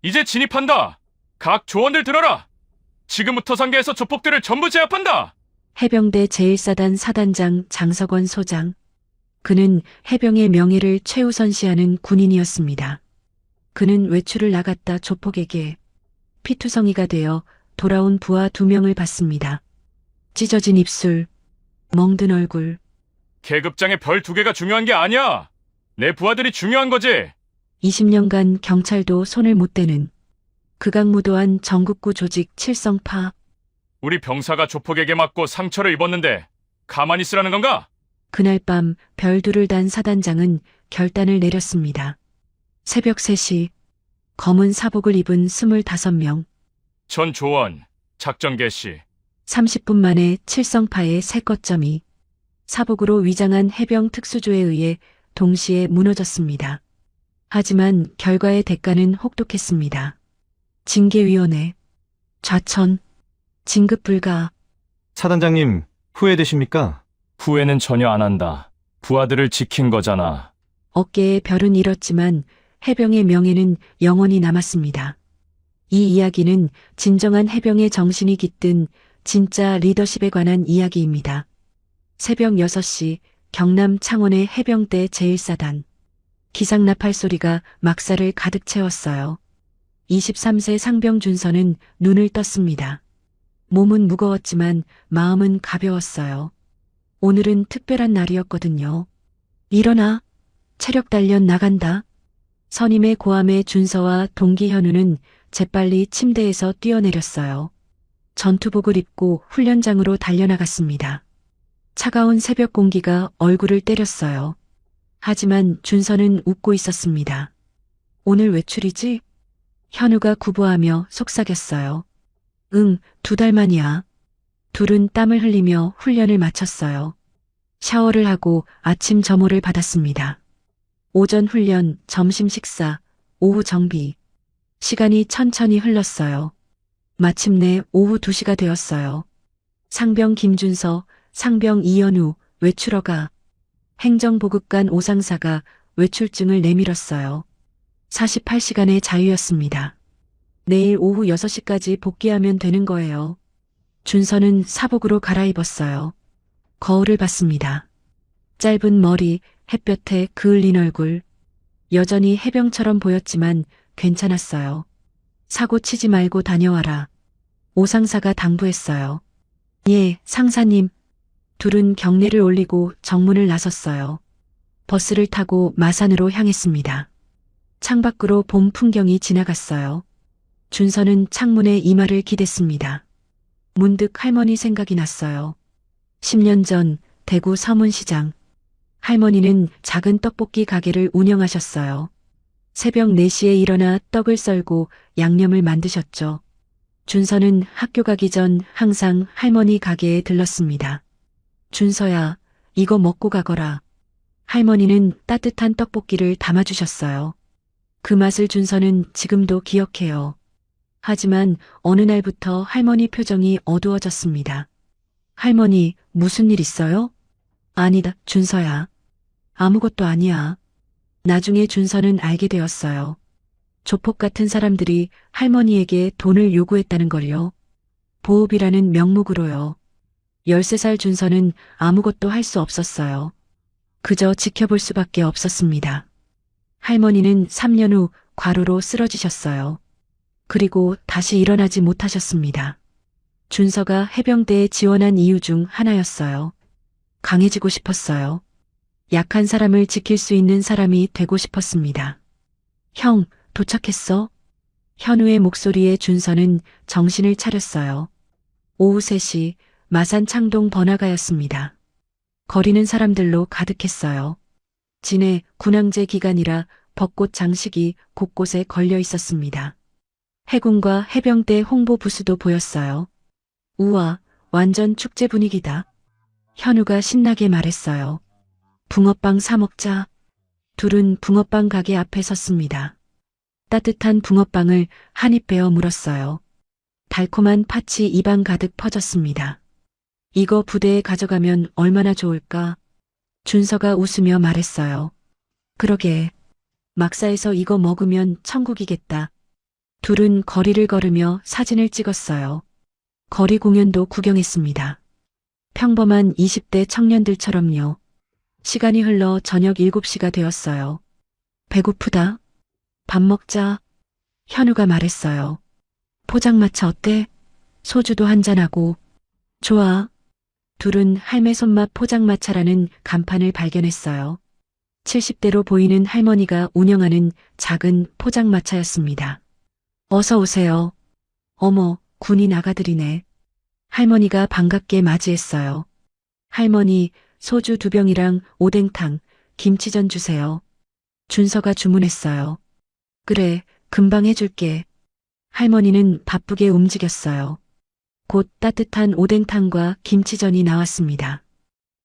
이제 진입한다. 각 조원들 들어라. 지금부터 상계에서 조폭들을 전부 제압한다. 해병대 제1사단 사단장 장석원 소장. 그는 해병의 명예를 최우선시하는 군인이었습니다. 그는 외출을 나갔다 조폭에게 피투성이가 되어 돌아온 부하 2명을 봤습니다. 찢어진 입술, 멍든 얼굴. 계급장의 별 2개가 중요한 게 아니야. 내 부하들이 중요한 거지. 20년간 경찰도 손을 못 대는 극악무도한 전국구 조직 칠성파. 우리 병사가 조폭에게 맞고 상처를 입었는데 가만히 있으라는 건가? 그날 밤 별두를 단 사단장은 결단을 내렸습니다. 새벽 3시 검은 사복을 입은 25명, 전 조원, 작전 개시. 30분 만에 칠성파의 새 거점이 사복으로 위장한 해병 특수조에 의해 동시에 무너졌습니다. 하지만 결과의 대가는 혹독했습니다. 징계위원회, 좌천, 진급 불가. 사단장님, 후회되십니까? 후회는 전혀 안 한다. 부하들을 지킨 거잖아. 어깨에 별은 잃었지만 해병의 명예는 영원히 남았습니다. 이 이야기는 진정한 해병의 정신이 깃든 진짜 리더십에 관한 이야기입니다. 새벽 6시 경남 창원의 해병대 제1사단. 기상나팔 소리가 막사를 가득 채웠어요. 23세 상병 준서는 눈을 떴습니다. 몸은 무거웠지만 마음은 가벼웠어요. 오늘은 특별한 날이었거든요. 일어나. 체력 단련 나간다. 선임의 고함에 준서와 동기 현우는 재빨리 침대에서 뛰어내렸어요. 전투복을 입고 훈련장으로 달려나갔습니다. 차가운 새벽 공기가 얼굴을 때렸어요. 하지만 준서는 웃고 있었습니다. 오늘 외출이지? 현우가 구부하며 속삭였어요. 응, 2달 만이야. 둘은 땀을 흘리며 훈련을 마쳤어요. 샤워를 하고 아침 점호를 받았습니다. 오전 훈련, 점심 식사, 오후 정비. 시간이 천천히 흘렀어요. 마침내 오후 2시가 되었어요. 상병 김준서, 상병 이현우, 외출허가. 행정보급관 오상사가 외출증을 내밀었어요. 48시간의 자유였습니다. 내일 오후 6시까지 복귀하면 되는 거예요. 준서는 사복으로 갈아입었어요. 거울을 봤습니다. 짧은 머리, 햇볕에 그을린 얼굴. 여전히 해병처럼 보였지만 괜찮았어요. 사고 치지 말고 다녀와라. 오상사가 당부했어요. 예, 상사님. 둘은 경례를 올리고 정문을 나섰어요. 버스를 타고 마산으로 향했습니다. 창밖으로 봄 풍경이 지나갔어요. 준서는 창문에 이마를 기댔습니다. 문득 할머니 생각이 났어요. 10년 전 대구 서문시장. 할머니는 작은 떡볶이 가게를 운영하셨어요. 새벽 4시에 일어나 떡을 썰고 양념을 만드셨죠. 준서는 학교 가기 전 항상 할머니 가게에 들렀습니다. 준서야, 이거 먹고 가거라. 할머니는 따뜻한 떡볶이를 담아주셨어요. 그 맛을 준서는 지금도 기억해요. 하지만 어느 날부터 할머니 표정이 어두워졌습니다. 할머니, 무슨 일 있어요? 아니다, 준서야. 아무것도 아니야. 나중에 준서는 알게 되었어요. 조폭 같은 사람들이 할머니에게 돈을 요구했다는 걸요. 보호비라는 명목으로요. 13살 준서는 아무것도 할 수 없었어요. 그저 지켜볼 수밖에 없었습니다. 할머니는 3년 후 과로로 쓰러지셨어요. 그리고 다시 일어나지 못하셨습니다. 준서가 해병대에 지원한 이유 중 하나였어요. 강해지고 싶었어요. 약한 사람을 지킬 수 있는 사람이 되고 싶었습니다. 형, 도착했어? 현우의 목소리에 준서는 정신을 차렸어요. 오후 3시 마산 창동 번화가였습니다. 거리는 사람들로 가득했어요. 진해 군항제 기간이라 벚꽃 장식이 곳곳에 걸려 있었습니다. 해군과 해병대 홍보 부스도 보였어요. 우와, 완전 축제 분위기다. 현우가 신나게 말했어요. 붕어빵 사 먹자. 둘은 붕어빵 가게 앞에 섰습니다. 따뜻한 붕어빵을 한 입 베어 물었어요. 달콤한 팥이 입안 가득 퍼졌습니다. 이거 부대에 가져가면 얼마나 좋을까? 준서가 웃으며 말했어요. 그러게. 막사에서 이거 먹으면 천국이겠다. 둘은 거리를 걸으며 사진을 찍었어요. 거리 공연도 구경했습니다. 평범한 20대 청년들처럼요. 시간이 흘러 저녁 7시가 되었어요. 배고프다. 밥 먹자. 현우가 말했어요. 포장마차 어때? 소주도 한잔하고. 좋아. 둘은 할매 손맛 포장마차라는 간판을 발견했어요. 70대로 보이는 할머니가 운영하는 작은 포장마차였습니다. 어서 오세요. 어머, 군인 아가들이네. 할머니가 반갑게 맞이했어요. 할머니, 소주 2병이랑 오뎅탕, 김치전 주세요. 준서가 주문했어요. 그래, 금방 해줄게. 할머니는 바쁘게 움직였어요. 곧 따뜻한 오뎅탕과 김치전이 나왔습니다.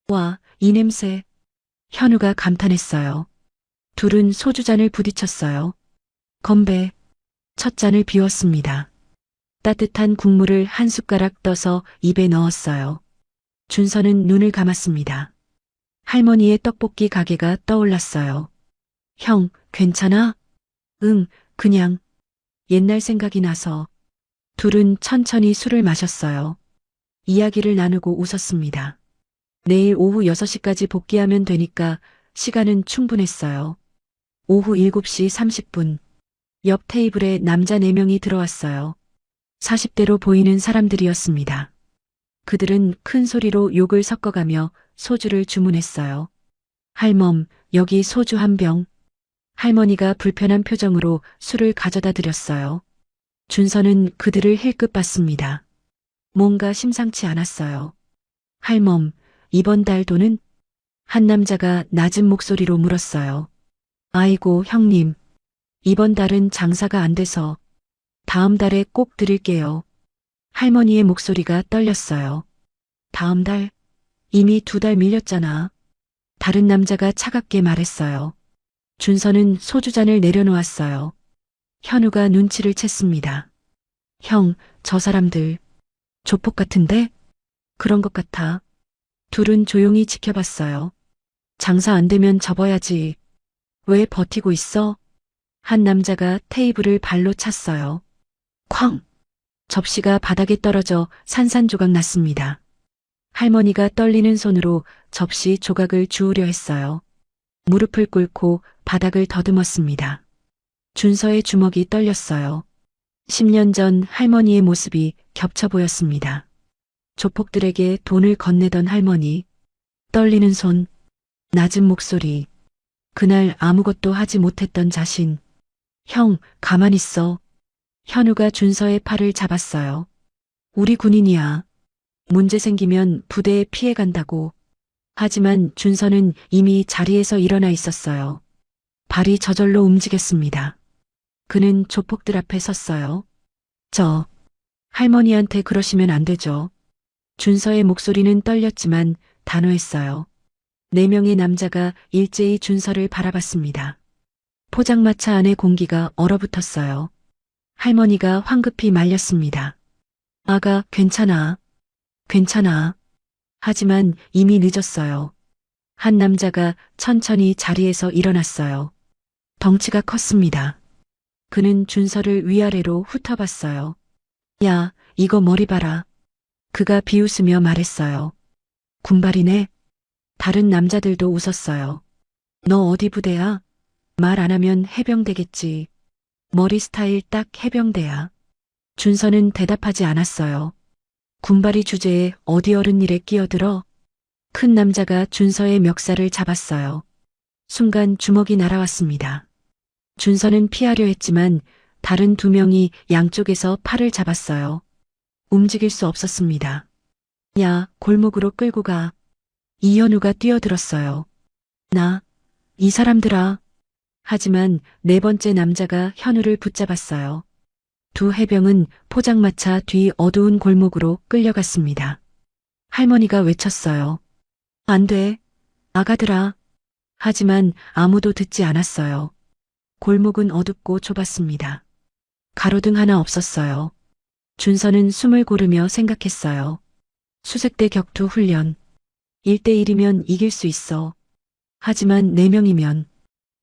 와, 이 냄새. 현우가 감탄했어요. 둘은 소주잔을 부딪혔어요. 건배. 첫 잔을 비웠습니다. 따뜻한 국물을 한 숟가락 떠서 입에 넣었어요. 준서는 눈을 감았습니다. 할머니의 떡볶이 가게가 떠올랐어요. 형, 괜찮아? 응, 그냥. 옛날 생각이 나서. 둘은 천천히 술을 마셨어요. 이야기를 나누고 웃었습니다. 내일 오후 6시까지 복귀하면 되니까 시간은 충분했어요. 오후 7시 30분. 옆 테이블에 남자 4명이 들어왔어요. 40대로 보이는 사람들이었습니다. 그들은 큰 소리로 욕을 섞어가며 소주를 주문했어요. 할멈, 여기 소주 1병. 할머니가 불편한 표정으로 술을 가져다 드렸어요. 준서는 그들을 힐끗 봤습니다. 뭔가 심상치 않았어요. 할멈, 이번 달 돈은? 한 남자가 낮은 목소리로 물었어요. 아이고, 형님. 이번 달은 장사가 안 돼서 다음 달에 꼭 드릴게요. 할머니의 목소리가 떨렸어요. 다음 달? 이미 2달 밀렸잖아. 다른 남자가 차갑게 말했어요. 준서는 소주잔을 내려놓았어요. 현우가 눈치를 챘습니다. 형, 저 사람들 조폭 같은데? 그런 것 같아. 둘은 조용히 지켜봤어요. 장사 안 되면 접어야지. 왜 버티고 있어? 한 남자가 테이블을 발로 찼어요. 쾅! 접시가 바닥에 떨어져 산산조각 났습니다. 할머니가 떨리는 손으로 접시 조각을 주우려 했어요. 무릎을 꿇고 바닥을 더듬었습니다. 준서의 주먹이 떨렸어요. 10년 전 할머니의 모습이 겹쳐 보였습니다. 조폭들에게 돈을 건네던 할머니, 떨리는 손, 낮은 목소리, 그날 아무것도 하지 못했던 자신. 형, 가만 있어. 현우가 준서의 팔을 잡았어요. 우리 군인이야. 문제 생기면 부대에 피해 간다고. 하지만 준서는 이미 자리에서 일어나 있었어요. 발이 저절로 움직였습니다. 그는 조폭들 앞에 섰어요. 할머니한테 그러시면 안 되죠. 준서의 목소리는 떨렸지만 단호했어요. 4명의 남자가 일제히 준서를 바라봤습니다. 포장마차 안의 공기가 얼어붙었어요. 할머니가 황급히 말렸습니다. 아가, 괜찮아. 괜찮아. 하지만 이미 늦었어요. 한 남자가 천천히 자리에서 일어났어요. 덩치가 컸습니다. 그는 준서를 위아래로 훑어봤어요. 야, 이거 머리 봐라. 그가 비웃으며 말했어요. 군발이네. 다른 남자들도 웃었어요. 너 어디 부대야? 말 안 하면 해병대겠지. 머리 스타일 딱 해병대야. 준서는 대답하지 않았어요. 군발이 주제에 어디 어른 일에 끼어들어? 큰 남자가 준서의 멱살을 잡았어요. 순간 주먹이 날아왔습니다. 준서는 피하려 했지만 다른 2명이 양쪽에서 팔을 잡았어요. 움직일 수 없었습니다. 야, 골목으로 끌고 가. 이현우가 뛰어들었어요. 이 사람들아. 하지만 4번째 남자가 현우를 붙잡았어요. 2 해병은 포장마차 뒤 어두운 골목으로 끌려갔습니다. 할머니가 외쳤어요. 안 돼. 아가들아. 하지만 아무도 듣지 않았어요. 골목은 어둡고 좁았습니다. 가로등 하나 없었어요. 준서는 숨을 고르며 생각했어요. 수색대 격투 훈련. 1대1이면 이길 수 있어. 하지만 4명이면.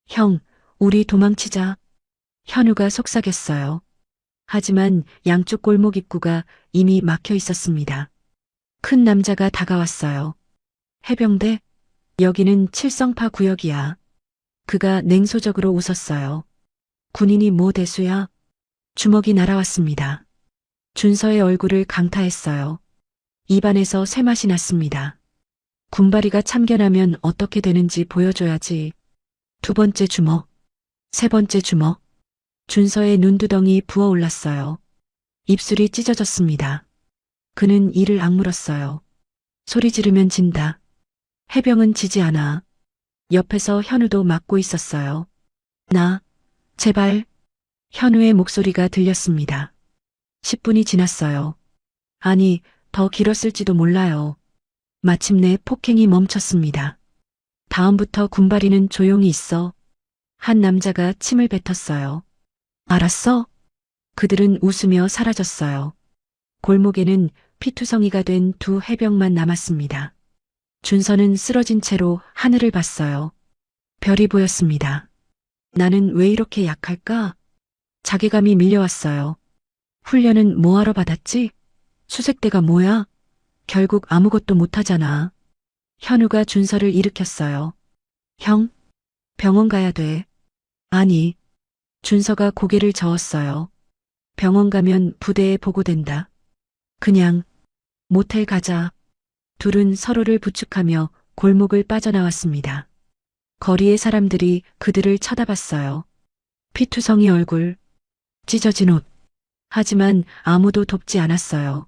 형, 우리 도망치자. 현우가 속삭였어요. 하지만 양쪽 골목 입구가 이미 막혀 있었습니다. 큰 남자가 다가왔어요. 해병대? 여기는 칠성파 구역이야. 그가 냉소적으로 웃었어요. 군인이 뭐 대수야? 주먹이 날아왔습니다. 준서의 얼굴을 강타했어요. 입안에서 쇠맛이 났습니다. 군바리가 참견하면 어떻게 되는지 보여줘야지. 두 번째 주먹, 세 번째 주먹. 준서의 눈두덩이 부어올랐어요. 입술이 찢어졌습니다. 그는 이를 악물었어요. 소리 지르면 진다. 해병은 지지 않아. 옆에서 현우도 막고 있었어요. 제발. 현우의 목소리가 들렸습니다. 10분이 지났어요. 아니, 더 길었을지도 몰라요. 마침내 폭행이 멈췄습니다. 다음부터 군바리는 조용히 있어. 한 남자가 침을 뱉었어요. 알았어? 그들은 웃으며 사라졌어요. 골목에는 피투성이가 된 두 해병만 남았습니다. 준서는 쓰러진 채로 하늘을 봤어요. 별이 보였습니다. 나는 왜 이렇게 약할까? 자괴감이 밀려왔어요. 훈련은 뭐하러 받았지? 수색대가 뭐야? 결국 아무것도 못하잖아. 현우가 준서를 일으켰어요. 형, 병원 가야 돼. 아니. 준서가 고개를 저었어요. 병원 가면 부대에 보고된다. 그냥 모텔 가자. 둘은 서로를 부축하며 골목을 빠져나왔습니다. 거리의 사람들이 그들을 쳐다봤어요. 피투성이 얼굴, 찢어진 옷. 하지만 아무도 돕지 않았어요.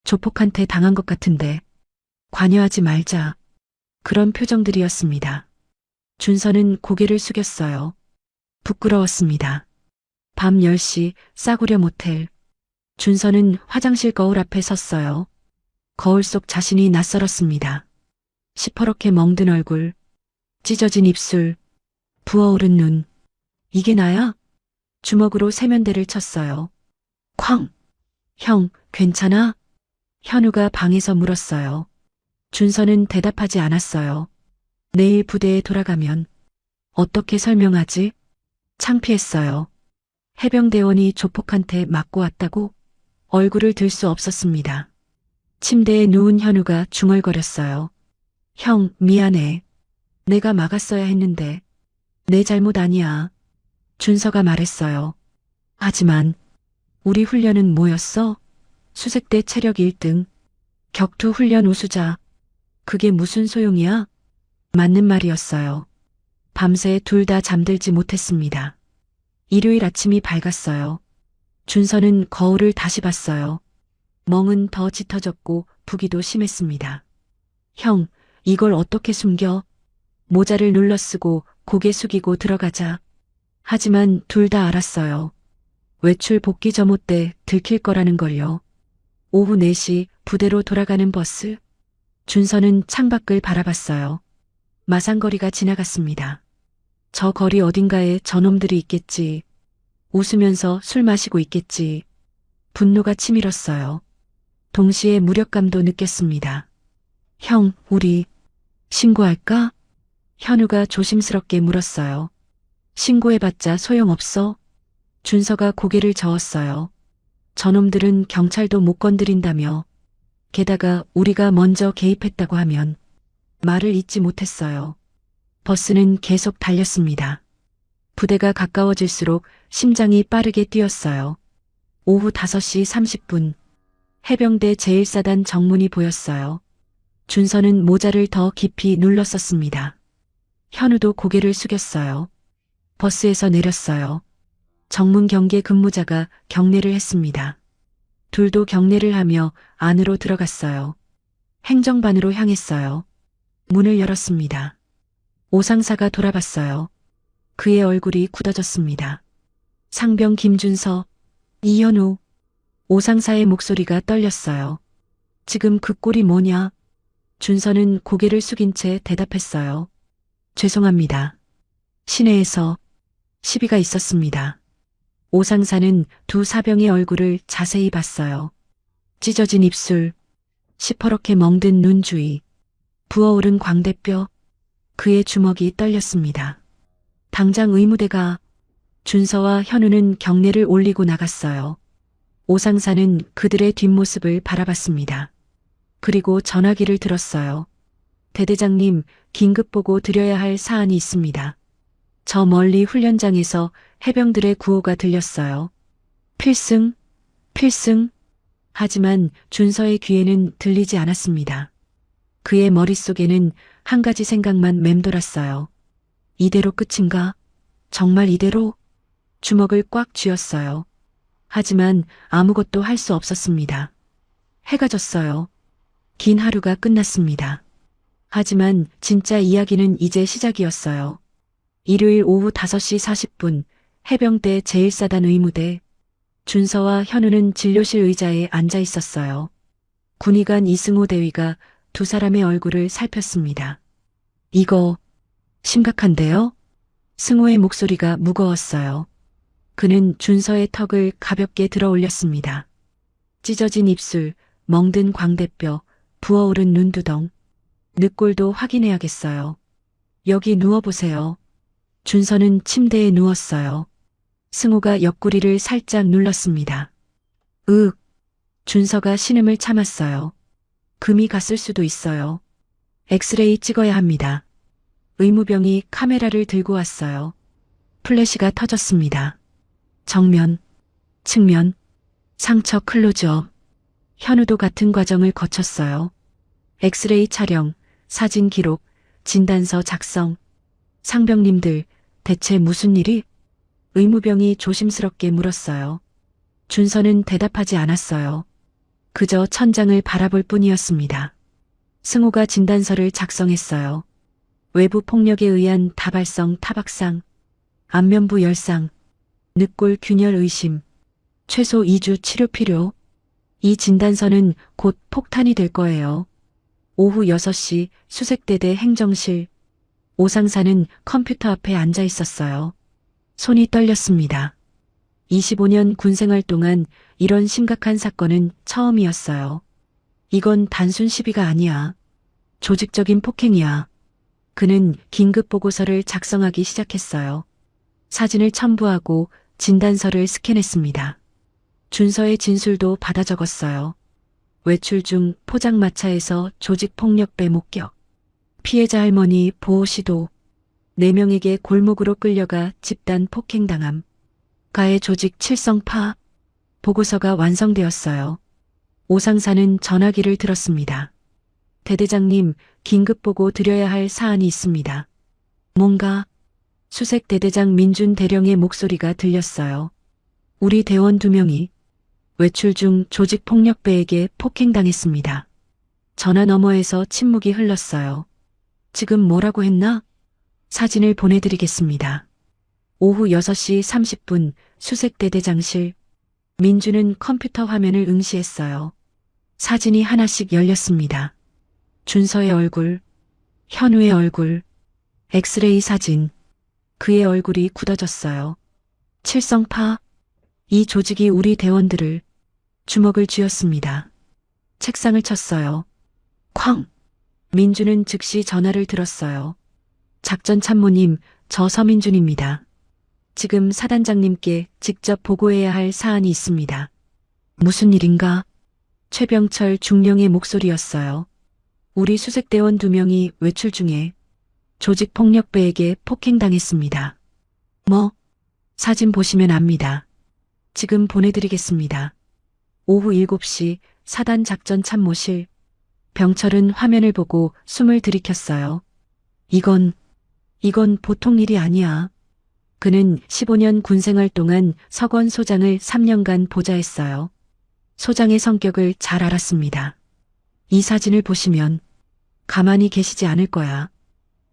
조폭한테 당한 것 같은데 관여하지 말자. 그런 표정들이었습니다. 준서는 고개를 숙였어요. 부끄러웠습니다. 밤 10시 싸구려 모텔. 준서는 화장실 거울 앞에 섰어요. 거울 속 자신이 낯설었습니다. 시퍼렇게 멍든 얼굴, 찢어진 입술, 부어오른 눈. 이게 나야? 주먹으로 세면대를 쳤어요. 쾅! 형, 괜찮아? 현우가 방에서 물었어요. 준서는 대답하지 않았어요. 내일 부대에 돌아가면 어떻게 설명하지? 창피했어요. 해병대원이 조폭한테 맞고 왔다고? 얼굴을 들 수 없었습니다. 침대에 누운 현우가 중얼거렸어요. 형, 미안해. 내가 막았어야 했는데. 내 잘못 아니야. 준서가 말했어요. 하지만 우리 훈련은 뭐였어? 수색대 체력 1등. 격투 훈련 우수자. 그게 무슨 소용이야? 맞는 말이었어요. 밤새 둘 다 잠들지 못했습니다. 일요일 아침이 밝았어요. 준서는 거울을 다시 봤어요. 멍은 더 짙어졌고 부기도 심했습니다. 형, 이걸 어떻게 숨겨? 모자를 눌러쓰고 고개 숙이고 들어가자. 하지만 둘 다 알았어요. 외출 복귀 점호 때 들킬 거라는 걸요. 오후 4시 부대로 돌아가는 버스. 준서는 창밖을 바라봤어요. 마산거리가 지나갔습니다. 저 거리 어딘가에 저놈들이 있겠지. 웃으면서 술 마시고 있겠지. 분노가 치밀었어요. 동시에 무력감도 느꼈습니다. 형, 우리 신고할까? 현우가 조심스럽게 물었어요. 신고해봤자 소용없어? 준서가 고개를 저었어요. 저놈들은 경찰도 못 건드린다며. 게다가 우리가 먼저 개입했다고 하면 말을 잇지 못했어요. 버스는 계속 달렸습니다. 부대가 가까워질수록 심장이 빠르게 뛰었어요. 오후 5시 30분 해병대 제1사단 정문이 보였어요. 준서는 모자를 더 깊이 눌렀었습니다. 현우도 고개를 숙였어요. 버스에서 내렸어요. 정문 경계 근무자가 경례를 했습니다. 둘도 경례를 하며 안으로 들어갔어요. 행정반으로 향했어요. 문을 열었습니다. 오상사가 돌아봤어요. 그의 얼굴이 굳어졌습니다. 상병 김준서, 이현우. 오상사의 목소리가 떨렸어요. 지금 그 꼴이 뭐냐? 준서는 고개를 숙인 채 대답했어요. 죄송합니다. 시내에서 시비가 있었습니다. 오상사는 두 사병의 얼굴을 자세히 봤어요. 찢어진 입술, 시퍼렇게 멍든 눈 주위, 부어오른 광대뼈. 그의 주먹이 떨렸습니다. 당장 의무대가. 준서와 현우는 경례를 올리고 나갔어요. 오상사는 그들의 뒷모습을 바라봤습니다. 그리고 전화기를 들었어요. 대대장님, 긴급 보고 드려야 할 사안이 있습니다. 저 멀리 훈련장에서 해병들의 구호가 들렸어요. 필승, 필승. 하지만 준서의 귀에는 들리지 않았습니다. 그의 머릿속에는 한 가지 생각만 맴돌았어요. 이대로 끝인가? 정말 이대로? 주먹을 꽉 쥐었어요. 하지만 아무것도 할 수 없었습니다. 해가 졌어요. 긴 하루가 끝났습니다. 하지만 진짜 이야기는 이제 시작이었어요. 일요일 오후 5시 40분 해병대 제1사단 의무대. 준서와 현우는 진료실 의자에 앉아 있었어요. 군의관 이승호 대위가 두 사람의 얼굴을 살폈습니다. 이거 심각한데요? 승호의 목소리가 무거웠어요. 그는 준서의 턱을 가볍게 들어 올렸습니다. 찢어진 입술, 멍든 광대뼈, 부어오른 눈두덩. 늑골도 확인해야겠어요. 여기 누워보세요. 준서는 침대에 누웠어요. 승호가 옆구리를 살짝 눌렀습니다. 으윽. 준서가 신음을 참았어요. 금이 갔을 수도 있어요. 엑스레이 찍어야 합니다. 의무병이 카메라를 들고 왔어요. 플래시가 터졌습니다. 정면, 측면, 상처 클로즈업. 현우도 같은 과정을 거쳤어요. 엑스레이 촬영, 사진 기록, 진단서 작성. 상병님들, 대체 무슨 일이? 의무병이 조심스럽게 물었어요. 준서는 대답하지 않았어요. 그저 천장을 바라볼 뿐이었습니다. 승호가 진단서를 작성했어요. 외부 폭력에 의한 다발성 타박상, 안면부 열상, 늑골 균열 의심, 최소 2주 치료 필요. 이 진단서는 곧 폭탄이 될 거예요. 오후 6시 수색대대 행정실. 오상사는 컴퓨터 앞에 앉아 있었어요. 손이 떨렸습니다. 25년 군생활 동안 이런 심각한 사건은 처음이었어요. 이건 단순 시비가 아니야. 조직적인 폭행이야. 그는 긴급 보고서를 작성하기 시작했어요. 사진을 첨부하고 진단서를 스캔했습니다. 준서의 진술도 받아 적었어요. 외출 중 포장마차에서 조직폭력배 목격. 피해자 할머니 보호 시도. 4명에게 골목으로 끌려가 집단 폭행당함. 가해 조직 칠성파. 보고서가 완성되었어요. 오상사는 전화기를 들었습니다. 대대장님, 긴급 보고 드려야 할 사안이 있습니다. 뭔가? 수색 대대장 민준 대령의 목소리가 들렸어요. 우리 대원 2명이 외출 중 조직 폭력배에게 폭행당했습니다. 전화 너머에서 침묵이 흘렀어요. 지금 뭐라고 했나? 사진을 보내드리겠습니다. 오후 6시 30분 수색대대장실. 민주는 컴퓨터 화면을 응시했어요. 사진이 하나씩 열렸습니다. 준서의 얼굴, 현우의 얼굴, 엑스레이 사진. 그의 얼굴이 굳어졌어요. 칠성파. 이 조직이 우리 대원들을. 주먹을 쥐었습니다. 책상을 쳤어요. 쾅. 민주는 즉시 전화를 들었어요. 작전 참모님, 저 서민준입니다. 지금 사단장님께 직접 보고해야 할 사안이 있습니다. 무슨 일인가? 최병철 중령의 목소리였어요. 우리 수색대원 2명이 외출 중에 조직폭력배에게 폭행당했습니다. 뭐? 사진 보시면 압니다. 지금 보내드리겠습니다. 오후 7시 사단 작전 참모실. 병철은 화면을 보고 숨을 들이켰어요. 이건 보통 일이 아니야. 그는 15년 군생활 동안 서건 소장을 3년간 보좌했어요. 소장의 성격을 잘 알았습니다. 이 사진을 보시면 가만히 계시지 않을 거야.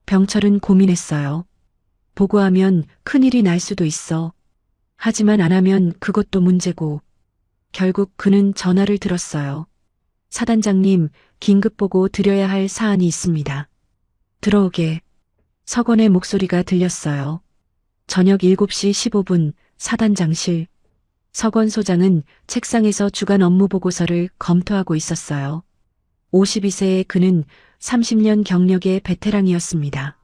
병철은 고민했어요. 보고하면 큰일이 날 수도 있어. 하지만 안 하면 그것도 문제고. 결국 그는 전화를 들었어요. 사단장님, 긴급 보고 드려야 할 사안이 있습니다. 들어오게. 서건의 목소리가 들렸어요. 저녁 7시 15분 사단장실. 서건 소장은 책상에서 주간 업무 보고서를 검토하고 있었어요. 52세의 그는 30년 경력의 베테랑이었습니다.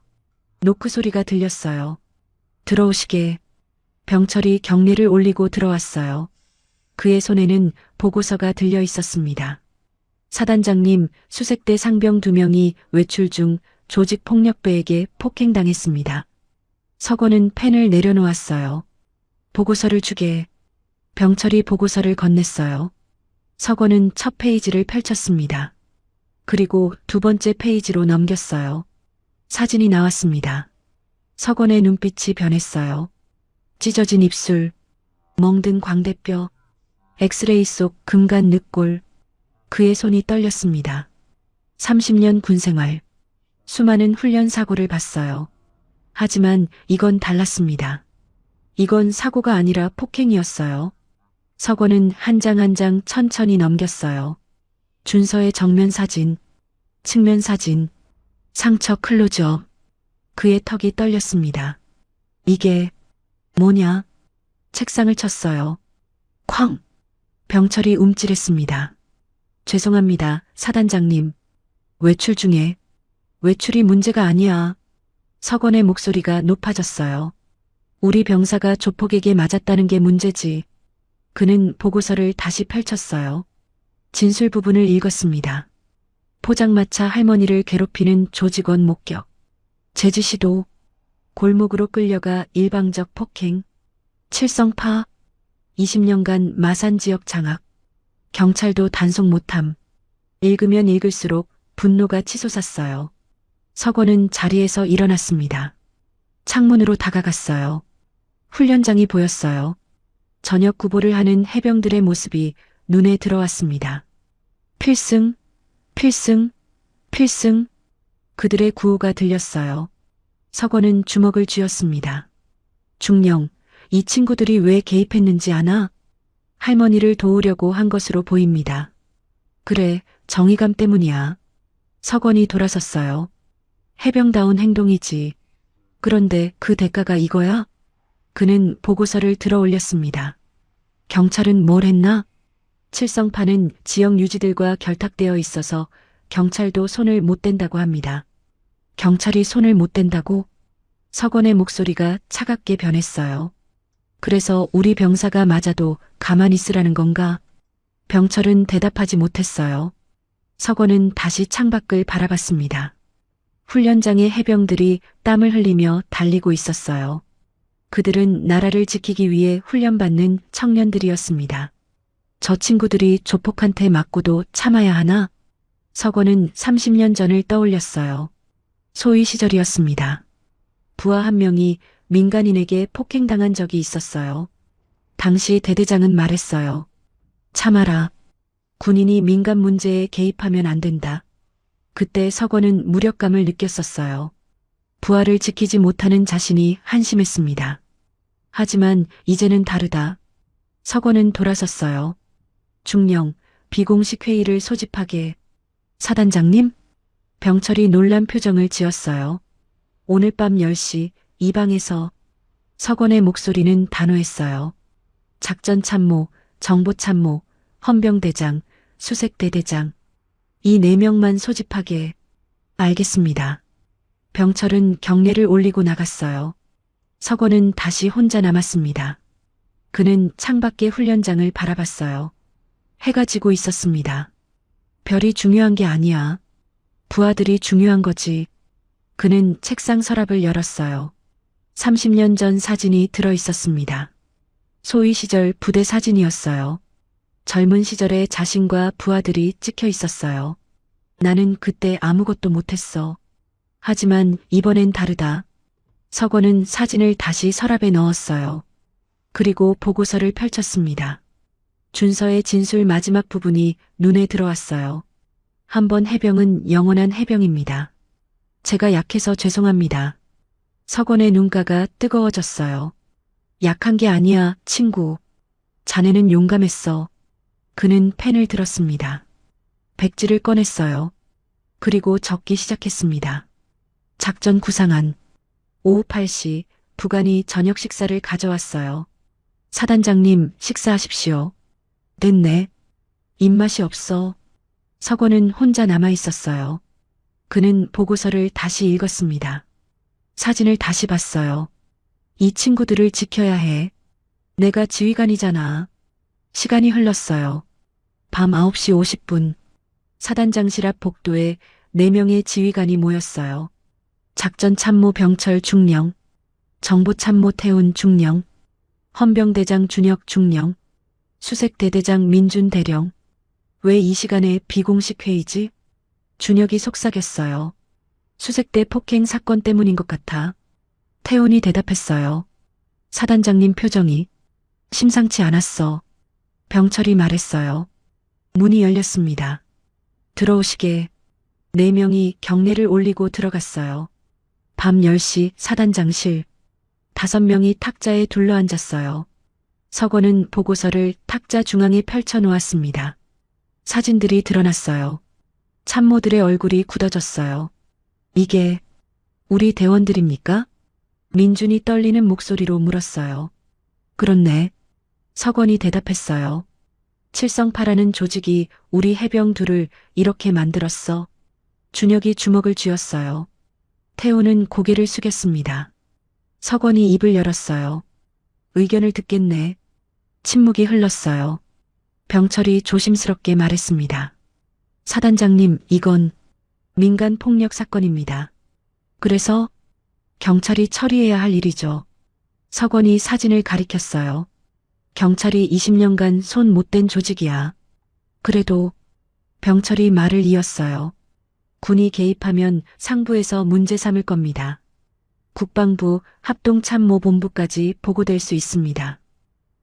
노크 소리가 들렸어요. 들어오시게. 병철이 경례를 올리고 들어왔어요. 그의 손에는 보고서가 들려 있었습니다. 사단장님, 수색대 상병 2명이 외출 중 조직폭력배에게 폭행당했습니다. 서건은 펜을 내려놓았어요. 보고서를 주게. 병철이 보고서를 건넸어요. 서건은 첫 페이지를 펼쳤습니다. 그리고 두 번째 페이지로 넘겼어요. 사진이 나왔습니다. 서건의 눈빛이 변했어요. 찢어진 입술, 멍든 광대뼈, 엑스레이 속 금간 늑골. 그의 손이 떨렸습니다. 30년 군생활, 수많은 훈련 사고를 봤어요. 하지만 이건 달랐습니다. 이건 사고가 아니라 폭행이었어요. 서건은 한 장 한 장 천천히 넘겼어요. 준서의 정면 사진, 측면 사진, 상처 클로즈업. 그의 턱이 떨렸습니다. 이게 뭐냐? 책상을 쳤어요. 쾅! 병철이 움찔했습니다. 죄송합니다, 사단장님. 외출 중에. 외출이 문제가 아니야. 서건의 목소리가 높아졌어요. 우리 병사가 조폭에게 맞았다는 게 문제지. 그는 보고서를 다시 펼쳤어요. 진술 부분을 읽었습니다. 포장마차 할머니를 괴롭히는 조직원 목격. 제지 시도. 골목으로 끌려가 일방적 폭행. 칠성파. 20년간 마산 지역 장악. 경찰도 단속 못함. 읽으면 읽을수록 분노가 치솟았어요. 서건은 자리에서 일어났습니다. 창문으로 다가갔어요. 훈련장이 보였어요. 저녁 구보를 하는 해병들의 모습이 눈에 들어왔습니다. 필승, 필승, 필승. 그들의 구호가 들렸어요. 서건은 주먹을 쥐었습니다. 중령, 이 친구들이 왜 개입했는지 아나? 할머니를 도우려고 한 것으로 보입니다. 그래, 정의감 때문이야. 서건이 돌아섰어요. 해병다운 행동이지. 그런데 그 대가가 이거야? 그는 보고서를 들어 올렸습니다. 경찰은 뭘 했나? 칠성파는 지역 유지들과 결탁되어 있어서 경찰도 손을 못 댄다고 합니다. 경찰이 손을 못 댄다고? 서건의 목소리가 차갑게 변했어요. 그래서 우리 병사가 맞아도 가만히 있으라는 건가? 병철은 대답하지 못했어요. 서건은 다시 창밖을 바라봤습니다. 훈련장의 해병들이 땀을 흘리며 달리고 있었어요. 그들은 나라를 지키기 위해 훈련받는 청년들이었습니다. 저 친구들이 조폭한테 맞고도 참아야 하나? 서건은 30년 전을 떠올렸어요. 소위 시절이었습니다. 부하 한 명이 민간인에게 폭행당한 적이 있었어요. 당시 대대장은 말했어요. 참아라. 군인이 민간 문제에 개입하면 안 된다. 그때 서건은 무력감을 느꼈었어요. 부하를 지키지 못하는 자신이 한심했습니다. 하지만 이제는 다르다. 서건은 돌아섰어요. 중령, 비공식 회의를 소집하게. 사단장님? 병철이 놀란 표정을 지었어요. 오늘 밤 10시 이 방에서. 서건의 목소리는 단호했어요. 작전참모, 정보참모, 헌병대장, 수색대대장. 이 4명만 소집하게. 알겠습니다. 병철은 경례를 올리고 나갔어요. 서건은 다시 혼자 남았습니다. 그는 창밖의 훈련장을 바라봤어요. 해가 지고 있었습니다. 별이 중요한 게 아니야. 부하들이 중요한 거지. 그는 책상 서랍을 열었어요. 30년 전 사진이 들어 있었습니다. 소위 시절 부대 사진이었어요. 젊은 시절의 자신과 부하들이 찍혀 있었어요. 나는 그때 아무것도 못했어. 하지만 이번엔 다르다. 서건은 사진을 다시 서랍에 넣었어요. 그리고 보고서를 펼쳤습니다. 준서의 진술 마지막 부분이 눈에 들어왔어요. 한 번 해병은 영원한 해병입니다. 제가 약해서 죄송합니다. 서건의 눈가가 뜨거워졌어요. 약한 게 아니야, 친구. 자네는 용감했어. 그는 펜을 들었습니다. 백지를 꺼냈어요. 그리고 적기 시작했습니다. 작전 구상안. 오후 8시 부관이 저녁 식사를 가져왔어요. 사단장님, 식사하십시오. 됐네. 입맛이 없어. 서건은 혼자 남아 있었어요. 그는 보고서를 다시 읽었습니다. 사진을 다시 봤어요. 이 친구들을 지켜야 해. 내가 지휘관이잖아. 시간이 흘렀어요. 밤 9시 50분. 사단장실 앞 복도에 4명의 지휘관이 모였어요. 작전참모 병철 중령, 정보참모 태운 중령, 헌병대장 준혁 중령, 수색대대장 민준 대령. 왜 이 시간에 비공식 회의지? 준혁이 속삭였어요. 수색대 폭행 사건 때문인 것 같아. 태훈이 대답했어요. 사단장님 표정이 심상치 않았어. 병철이 말했어요. 문이 열렸습니다. 들어오시게. 4명이 경례를 올리고 들어갔어요. 밤 10시 사단장실. 5명이 탁자에 둘러앉았어요. 서건은 보고서를 탁자 중앙에 펼쳐 놓았습니다. 사진들이 드러났어요. 참모들의 얼굴이 굳어졌어요. 이게 우리 대원들입니까? 민준이 떨리는 목소리로 물었어요. 그렇네. 서건이 대답했어요. 칠성파라는 조직이 우리 해병들을 이렇게 만들었어. 준혁이 주먹을 쥐었어요. 태우는 고개를 숙였습니다. 서건이 입을 열었어요. 의견을 듣겠네. 침묵이 흘렀어요. 병철이 조심스럽게 말했습니다. 사단장님, 이건 민간 폭력 사건입니다. 그래서 경찰이 처리해야 할 일이죠. 서건이 사진을 가리켰어요. 경찰이 20년간 손 못 댄 조직이야. 그래도 병철이 말을 이었어요. 군이 개입하면 상부에서 문제 삼을 겁니다. 국방부 합동참모본부까지 보고될 수 있습니다.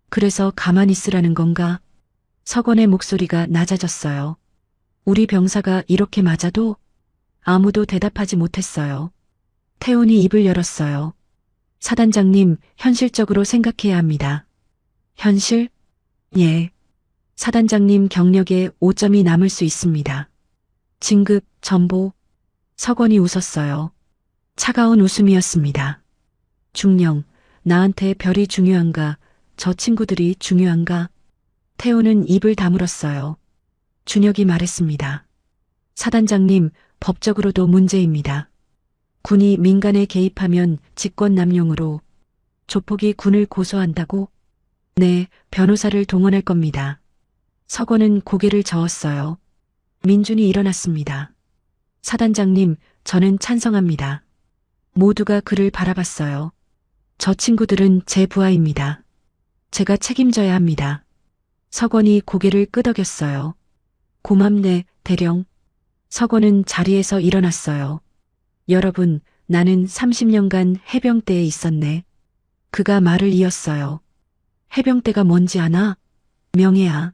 그래서 가만히 있으라는 건가? 서건의 목소리가 낮아졌어요. 우리 병사가 이렇게 맞아도 아무도 대답하지 못했어요. 태훈이 입을 열었어요. 사단장님, 현실적으로 생각해야 합니다. 현실? 예. 사단장님 경력에 5점이 남을 수 있습니다. 진급, 전보. 서건이 웃었어요. 차가운 웃음이었습니다. 중령, 나한테 별이 중요한가? 저 친구들이 중요한가? 태우는 입을 다물었어요. 준혁이 말했습니다. 사단장님, 법적으로도 문제입니다. 군이 민간에 개입하면 직권남용으로. 조폭이 군을 고소한다고? 네, 변호사를 동원할 겁니다. 서건은 고개를 저었어요. 민준이 일어났습니다. 사단장님, 저는 찬성합니다. 모두가 그를 바라봤어요. 저 친구들은 제 부하입니다. 제가 책임져야 합니다. 서건이 고개를 끄덕였어요. 고맙네, 대령. 서건은 자리에서 일어났어요. 여러분, 나는 30년간 해병대에 있었네. 그가 말을 이었어요. 해병대가 뭔지 아나? 명예야.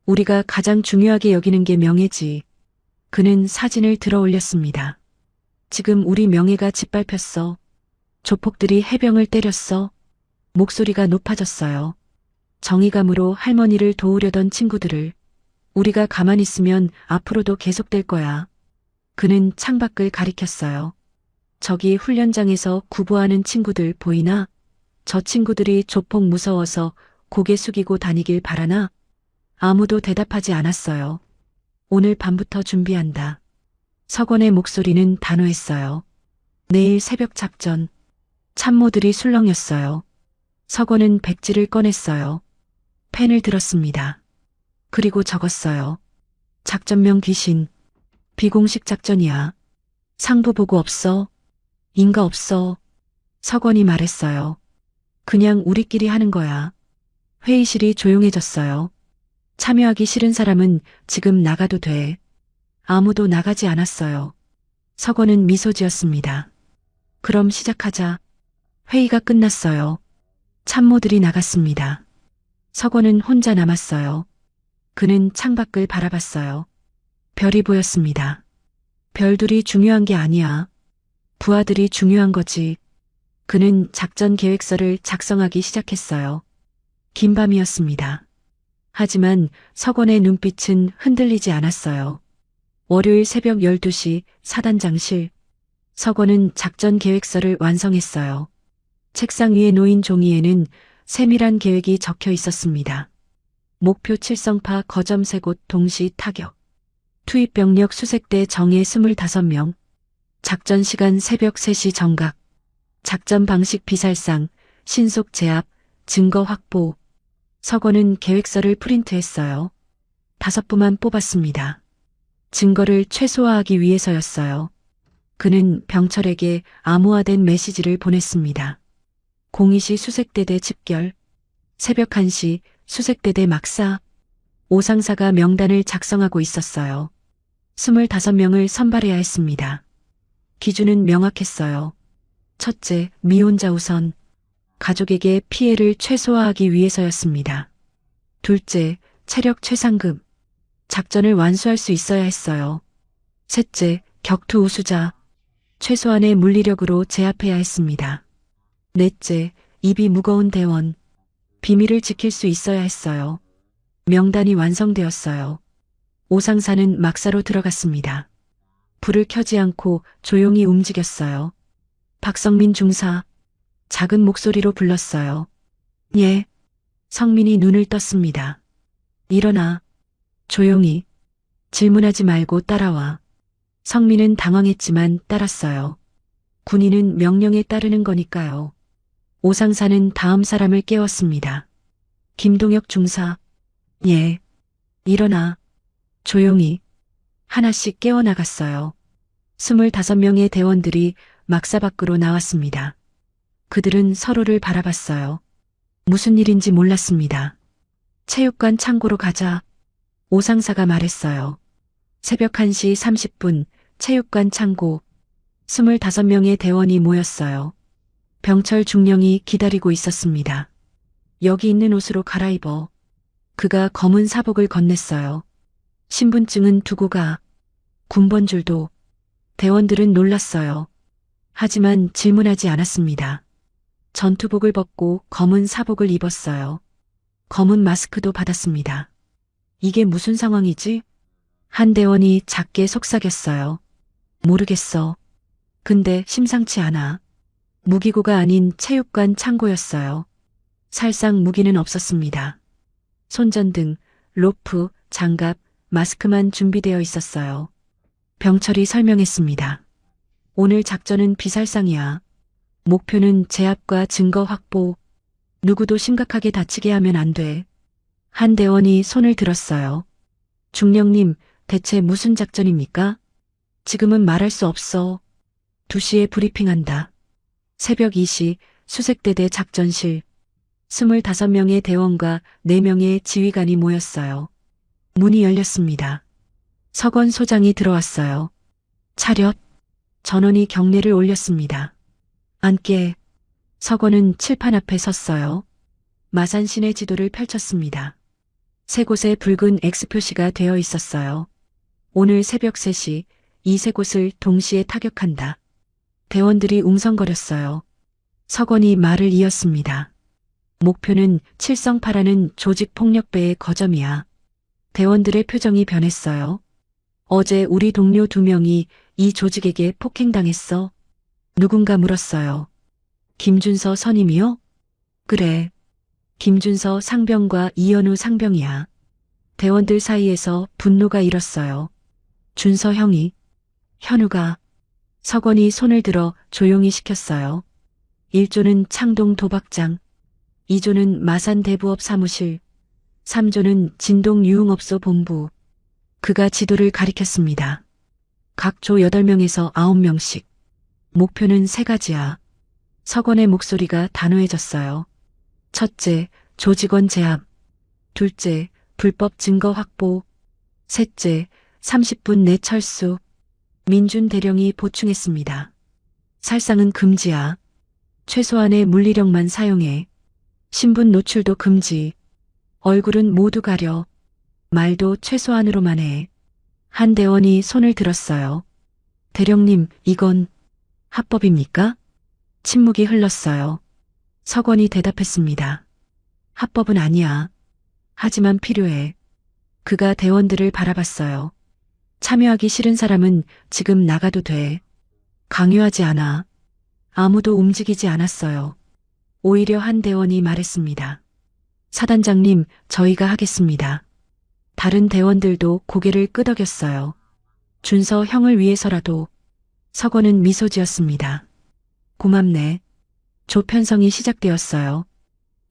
우리가 가장 중요하게 여기는 게 명예지. 그는 사진을 들어 올렸습니다. 지금 우리 명예가 짓밟혔어. 조폭들이 해병을 때렸어. 목소리가 높아졌어요. 정의감으로 할머니를 도우려던 친구들을. 우리가 가만히 있으면 앞으로도 계속될 거야. 그는 창밖을 가리켰어요. 저기 훈련장에서 구보하는 친구들 보이나? 저 친구들이 조폭 무서워서 고개 숙이고 다니길 바라나? 아무도 대답하지 않았어요. 오늘 밤부터 준비한다. 서건의 목소리는 단호했어요. 내일 새벽 작전. 참모들이 술렁였어요. 서건은 백지를 꺼냈어요. 펜을 들었습니다. 그리고 적었어요. 작전명 귀신. 비공식 작전이야. 상부 보고 없어. 인가 없어. 서건이 말했어요. 그냥 우리끼리 하는 거야. 회의실이 조용해졌어요. 참여하기 싫은 사람은 지금 나가도 돼. 아무도 나가지 않았어요. 서건은 미소 지었습니다. 그럼 시작하자. 회의가 끝났어요. 참모들이 나갔습니다. 서건은 혼자 남았어요. 그는 창밖을 바라봤어요. 별이 보였습니다. 별들이 중요한 게 아니야. 부하들이 중요한 거지. 그는 작전 계획서를 작성하기 시작했어요. 긴 밤이었습니다. 하지만 서건의 눈빛은 흔들리지 않았어요. 월요일 새벽 12시 사단장실. 서건은 작전 계획서를 완성했어요. 책상 위에 놓인 종이에는 세밀한 계획이 적혀 있었습니다. 목표 칠성파 거점 3곳 동시 타격. 투입 병력 수색대 정예 25명. 작전 시간 새벽 3시 정각. 작전 방식 비살상, 신속 제압, 증거 확보. 서건은 계획서를 프린트했어요. 5부만 뽑았습니다. 증거를 최소화하기 위해서였어요. 그는 병철에게 암호화된 메시지를 보냈습니다. 02시 수색대대 집결, 새벽 1시 수색대대 막사. 오상사가 명단을 작성하고 있었어요. 25명을 선발해야 했습니다. 기준은 명확했어요. 첫째, 미혼자 우선. 가족에게 피해를 최소화하기 위해서였습니다. 둘째, 체력 최상급. 작전을 완수할 수 있어야 했어요. 셋째, 격투 우수자. 최소한의 물리력으로 제압해야 했습니다. 넷째, 입이 무거운 대원. 비밀을 지킬 수 있어야 했어요. 명단이 완성되었어요. 오상사는 막사로 들어갔습니다. 불을 켜지 않고 조용히 움직였어요. 박성민 중사. 작은 목소리로 불렀어요. 예. 성민이 눈을 떴습니다. 일어나. 조용히. 질문하지 말고 따라와. 성민은 당황했지만 따랐어요. 군인은 명령에 따르는 거니까요. 오상사는 다음 사람을 깨웠습니다. 김동혁 중사. 예. 일어나. 조용히. 하나씩 깨어나갔어요. 25명의 대원들이 막사 밖으로 나왔습니다. 그들은 서로를 바라봤어요. 무슨 일인지 몰랐습니다. 체육관 창고로 가자. 오상사가 말했어요. 새벽 1시 30분 체육관 창고. 25명의 대원이 모였어요. 병철 중령이 기다리고 있었습니다. 여기 있는 옷으로 갈아입어. 그가 검은 사복을 건넸어요. 신분증은 두고 가. 군번줄도. 대원들은 놀랐어요. 하지만 질문하지 않았습니다. 전투복을 벗고 검은 사복을 입었어요. 검은 마스크도 받았습니다. 이게 무슨 상황이지? 한 대원이 작게 속삭였어요. 모르겠어. 근데 심상치 않아. 무기고가 아닌 체육관 창고였어요. 살상 무기는 없었습니다. 손전등, 로프, 장갑, 마스크만 준비되어 있었어요. 병철이 설명했습니다. 오늘 작전은 비살상이야. 목표는 제압과 증거 확보. 누구도 심각하게 다치게 하면 안 돼. 한 대원이 손을 들었어요. 중령님, 대체 무슨 작전입니까? 지금은 말할 수 없어. 2시에 브리핑한다. 새벽 2시 수색대대 작전실. 25명의 대원과 4명의 지휘관이 모였어요. 문이 열렸습니다. 서건 소장이 들어왔어요. 차렷. 전원이 경례를 올렸습니다. 앉게. 서건은 칠판 앞에 섰어요. 마산시내 지도를 펼쳤습니다. 3곳에 붉은 X표시가 되어 있었어요. 오늘 새벽 3시 이 3곳을 동시에 타격한다. 대원들이 웅성거렸어요. 서건이 말을 이었습니다. 목표는 칠성파라는 조직폭력배의 거점이야. 대원들의 표정이 변했어요. 어제 우리 동료 2명이 이 조직에게 폭행당했어. 누군가 물었어요. 김준서 선임이요? 그래. 김준서 상병과 이현우 상병이야. 대원들 사이에서 분노가 일었어요. 준서 형이, 현우가. 서건이 손을 들어 조용히 시켰어요. 1조는 창동 도박장, 2조는 마산 대부업 사무실, 3조는 진동 유흥업소 본부. 그가 지도를 가리켰습니다. 각 조 8명에서 9명씩. 목표는 3가지야. 서건의 목소리가 단호해졌어요. 첫째, 조직원 제압. 둘째, 불법 증거 확보. 셋째, 30분 내 철수. 민준 대령이 보충했습니다. 살상은 금지야. 최소한의 물리력만 사용해. 신분 노출도 금지. 얼굴은 모두 가려. 말도 최소한으로만 해. 한 대원이 손을 들었어요. 대령님, 이건 합법입니까? 침묵이 흘렀어요. 서건이 대답했습니다. 합법은 아니야. 하지만 필요해. 그가 대원들을 바라봤어요. 참여하기 싫은 사람은 지금 나가도 돼. 강요하지 않아. 아무도 움직이지 않았어요. 오히려 한 대원이 말했습니다. 사단장님, 저희가 하겠습니다. 다른 대원들도 고개를 끄덕였어요. 준서 형을 위해서라도. 서건은 미소 지었습니다. 고맙네. 조 편성이 시작되었어요.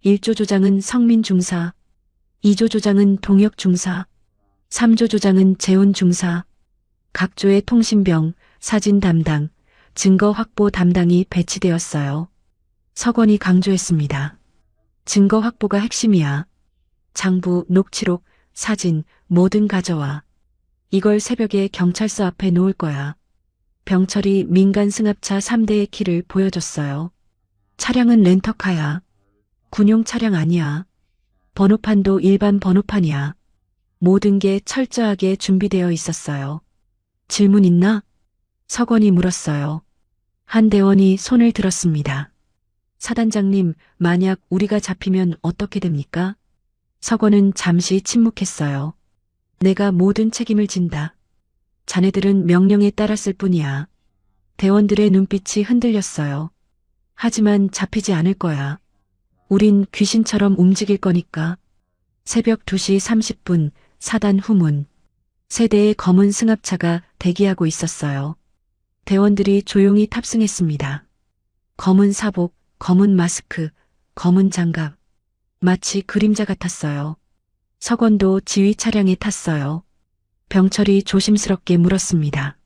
1조 조장은 성민 중사, 2조 조장은 동혁 중사, 3조 조장은 재훈 중사, 각 조의 통신병, 사진 담당, 증거 확보 담당이 배치되었어요. 서건이 강조했습니다. 증거 확보가 핵심이야. 장부, 녹취록, 사진, 뭐든 가져와. 이걸 새벽에 경찰서 앞에 놓을 거야. 병철이 민간 승합차 3대의 키를 보여줬어요. 차량은 렌터카야. 군용 차량 아니야. 번호판도 일반 번호판이야. 모든 게 철저하게 준비되어 있었어요. 질문 있나? 서건이 물었어요. 한 대원이 손을 들었습니다. 사단장님, 만약 우리가 잡히면 어떻게 됩니까? 서건은 잠시 침묵했어요. 내가 모든 책임을 진다. 자네들은 명령에 따랐을 뿐이야. 대원들의 눈빛이 흔들렸어요. 하지만 잡히지 않을 거야. 우린 귀신처럼 움직일 거니까. 새벽 2시 30분 사단 후문. 세 대의 검은 승합차가 대기하고 있었어요. 대원들이 조용히 탑승했습니다. 검은 사복, 검은 마스크, 검은 장갑. 마치 그림자 같았어요. 서건도 지휘 차량에 탔어요. 병철이 조심스럽게 물었습니다.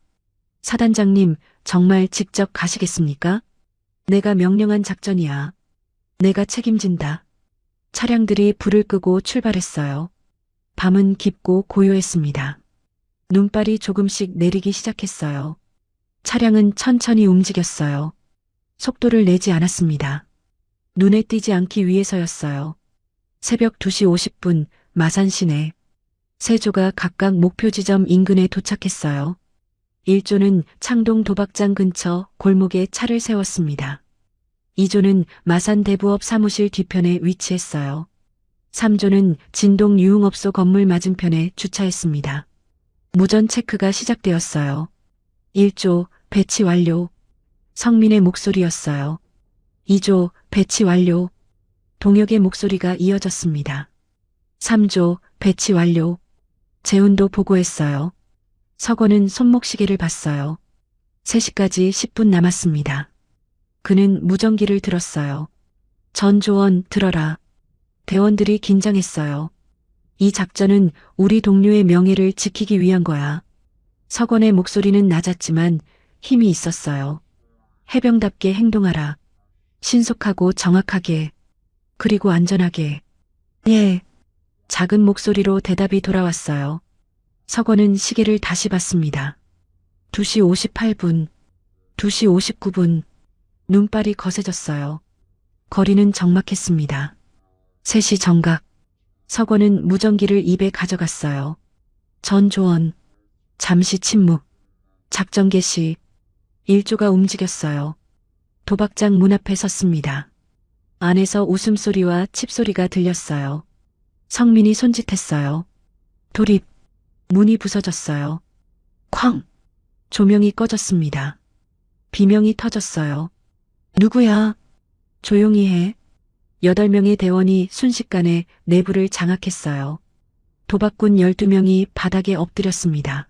사단장님, 정말 직접 가시겠습니까? 내가 명령한 작전이야. 내가 책임진다. 차량들이 불을 끄고 출발했어요. 밤은 깊고 고요했습니다. 눈발이 조금씩 내리기 시작했어요. 차량은 천천히 움직였어요. 속도를 내지 않았습니다. 눈에 띄지 않기 위해서였어요. 새벽 2시 50분 마산 시내. 세 조가 각각 목표 지점 인근에 도착했어요. 1조는 창동 도박장 근처 골목에 차를 세웠습니다. 2조는 마산 대부업 사무실 뒤편에 위치했어요. 3조는 진동 유흥업소 건물 맞은편에 주차했습니다. 무전 체크가 시작되었어요. 1조 배치 완료. 성민의 목소리였어요. 2조 배치 완료. 동혁의 목소리가 이어졌습니다. 3조 배치 완료. 재훈도 보고했어요. 서건은 손목시계를 봤어요. 3시까지 10분 남았습니다. 그는 무전기를 들었어요. 전조원 들어라. 대원들이 긴장했어요. 이 작전은 우리 동료의 명예를 지키기 위한 거야. 서건의 목소리는 낮았지만 힘이 있었어요. 해병답게 행동하라. 신속하고 정확하게. 그리고 안전하게. 예. 작은 목소리로 대답이 돌아왔어요. 서건은 시계를 다시 봤습니다. 2시 58분, 2시 59분, 눈발이 거세졌어요. 거리는 적막했습니다. 3시 정각, 서건은 무전기를 입에 가져갔어요. 전조원, 잠시 침묵, 작전 개시, 1조가 움직였어요. 도박장 문 앞에 섰습니다. 안에서 웃음소리와 칩소리가 들렸어요. 성민이 손짓했어요. 돌입. 문이 부서졌어요. 쾅. 조명이 꺼졌습니다. 비명이 터졌어요. 누구야? 조용히 해. 8명의 대원이 순식간에 내부를 장악했어요. 도박꾼 12명이 바닥에 엎드렸습니다.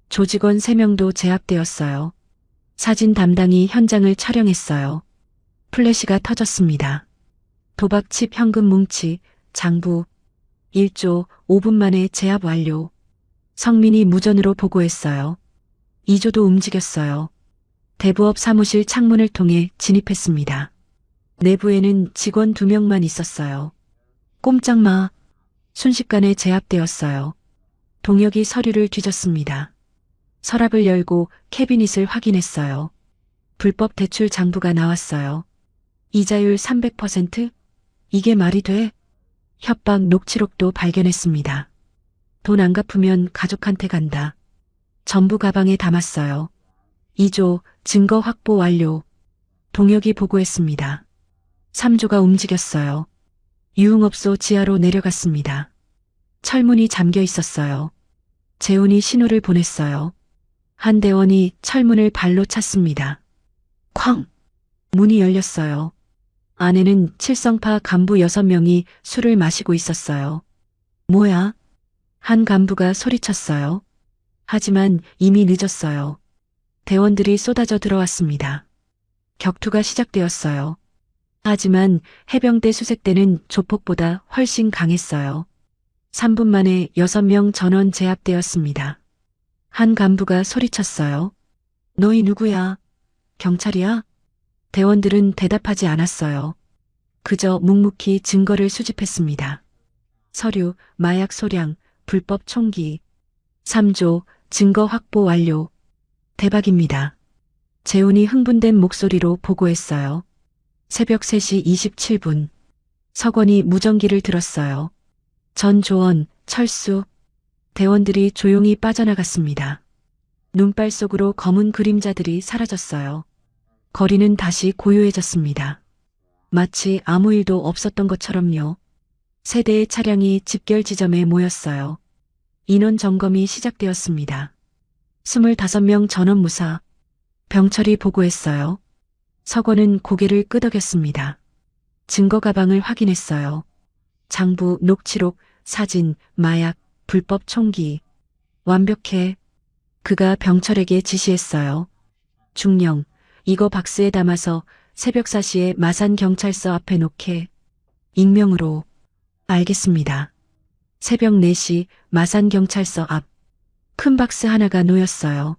조직원 3명도 제압되었어요. 사진 담당이 현장을 촬영했어요. 플래시가 터졌습니다. 도박칩 현금 뭉치, 장부. 1조 5분 만에 제압 완료. 성민이 무전으로 보고했어요. 2조도 움직였어요. 대부업 사무실 창문을 통해 진입했습니다. 내부에는 직원 2명만 있었어요. 꼼짝 마. 순식간에 제압되었어요. 동혁이 서류를 뒤졌습니다. 서랍을 열고 캐비닛을 확인했어요. 불법 대출 장부가 나왔어요. 이자율 300%? 이게 말이 돼? 협박 녹취록도 발견했습니다. 돈 안 갚으면 가족한테 간다. 전부 가방에 담았어요. 2조 증거 확보 완료. 동혁이 보고했습니다. 3조가 움직였어요. 유흥업소 지하로 내려갔습니다. 철문이 잠겨 있었어요. 재훈이 신호를 보냈어요. 한 대원이 철문을 발로 찼습니다. 쾅! 문이 열렸어요. 안에는 칠성파 간부 6명이 술을 마시고 있었어요. 뭐야? 한 간부가 소리쳤어요. 하지만 이미 늦었어요. 대원들이 쏟아져 들어왔습니다. 격투가 시작되었어요. 하지만 해병대 수색대는 조폭보다 훨씬 강했어요. 3분 만에 6명 전원 제압되었습니다. 한 간부가 소리쳤어요. 너희 누구야? 경찰이야? 대원들은 대답하지 않았어요. 그저 묵묵히 증거를 수집했습니다. 서류, 마약 소량, 불법 총기. 3조, 증거 확보 완료. 대박입니다. 재훈이 흥분된 목소리로 보고했어요. 새벽 3시 27분. 서건이 무전기를 들었어요. 전 조원, 철수. 대원들이 조용히 빠져나갔습니다. 눈발 속으로 검은 그림자들이 사라졌어요. 거리는 다시 고요해졌습니다. 마치 아무 일도 없었던 것처럼요. 세 대의 차량이 집결 지점에 모였어요. 인원 점검이 시작되었습니다. 25명 전원 무사. 병철이 보고했어요. 서건은 고개를 끄덕였습니다. 증거 가방을 확인했어요. 장부, 녹취록, 사진, 마약, 불법 총기. 완벽해. 그가 병철에게 지시했어요. 중령, 이거 박스에 담아서 새벽 4시에 마산경찰서 앞에 놓게. 익명으로. 알겠습니다. 새벽 4시 마산경찰서 앞. 큰 박스 하나가 놓였어요.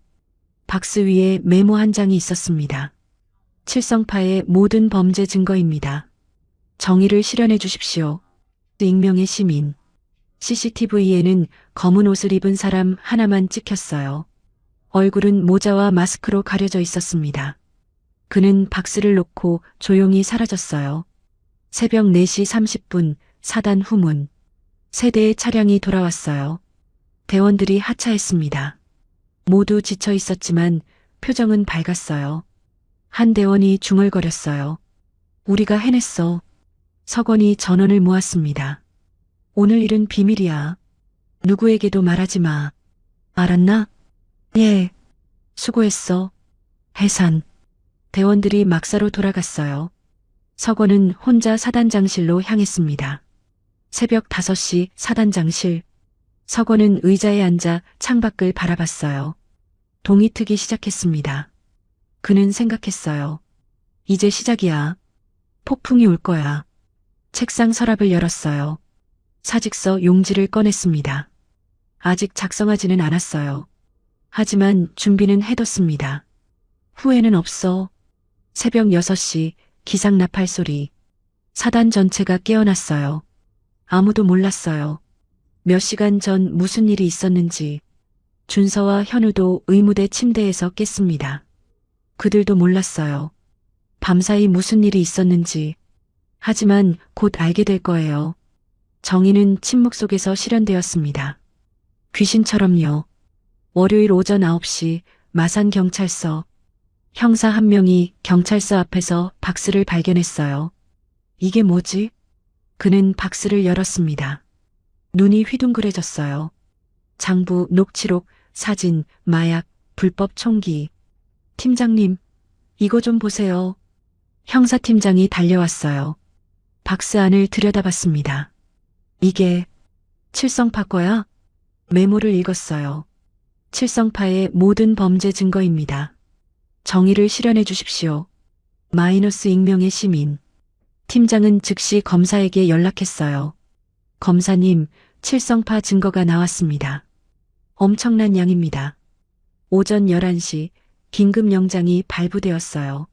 박스 위에 메모 한 장이 있었습니다. 칠성파의 모든 범죄 증거입니다. 정의를 실현해 주십시오. 익명의 시민. CCTV에는 검은 옷을 입은 사람 하나만 찍혔어요. 얼굴은 모자와 마스크로 가려져 있었습니다. 그는 박스를 놓고 조용히 사라졌어요. 새벽 4시 30분 사단 후문. 세 대의 차량이 돌아왔어요. 대원들이 하차했습니다. 모두 지쳐 있었지만 표정은 밝았어요. 한 대원이 중얼거렸어요. 우리가 해냈어. 서건이 전원을 모았습니다. 오늘 일은 비밀이야. 누구에게도 말하지 마. 알았나? 예. 수고했어. 해산. 대원들이 막사로 돌아갔어요. 서건은 혼자 사단장실로 향했습니다. 새벽 5시 사단장실. 서건은 의자에 앉아 창밖을 바라봤어요. 동이 트기 시작했습니다. 그는 생각했어요. 이제 시작이야. 폭풍이 올 거야. 책상 서랍을 열었어요. 사직서 용지를 꺼냈습니다. 아직 작성하지는 않았어요. 하지만 준비는 해뒀습니다. 후회는 없어. 새벽 6시 기상 나팔 소리. 사단 전체가 깨어났어요. 아무도 몰랐어요. 몇 시간 전 무슨 일이 있었는지. 준서와 현우도 의무대 침대에서 깼습니다. 그들도 몰랐어요. 밤사이 무슨 일이 있었는지. 하지만 곧 알게 될 거예요. 정의는 침묵 속에서 실현되었습니다. 귀신처럼요. 월요일 오전 9시 마산경찰서. 형사 한 명이 경찰서 앞에서 박스를 발견했어요. 이게 뭐지? 그는 박스를 열었습니다. 눈이 휘둥그레졌어요. 장부, 녹취록, 사진, 마약, 불법 총기. 팀장님, 이거 좀 보세요. 형사팀장이 달려왔어요. 박스 안을 들여다봤습니다. 이게 칠성파 거야? 메모를 읽었어요. 칠성파의 모든 범죄 증거입니다. 정의를 실현해 주십시오. 마이너스 익명의 시민. 팀장은 즉시 검사에게 연락했어요. 검사님, 칠성파 증거가 나왔습니다. 엄청난 양입니다. 오전 11시 긴급 영장이 발부되었어요.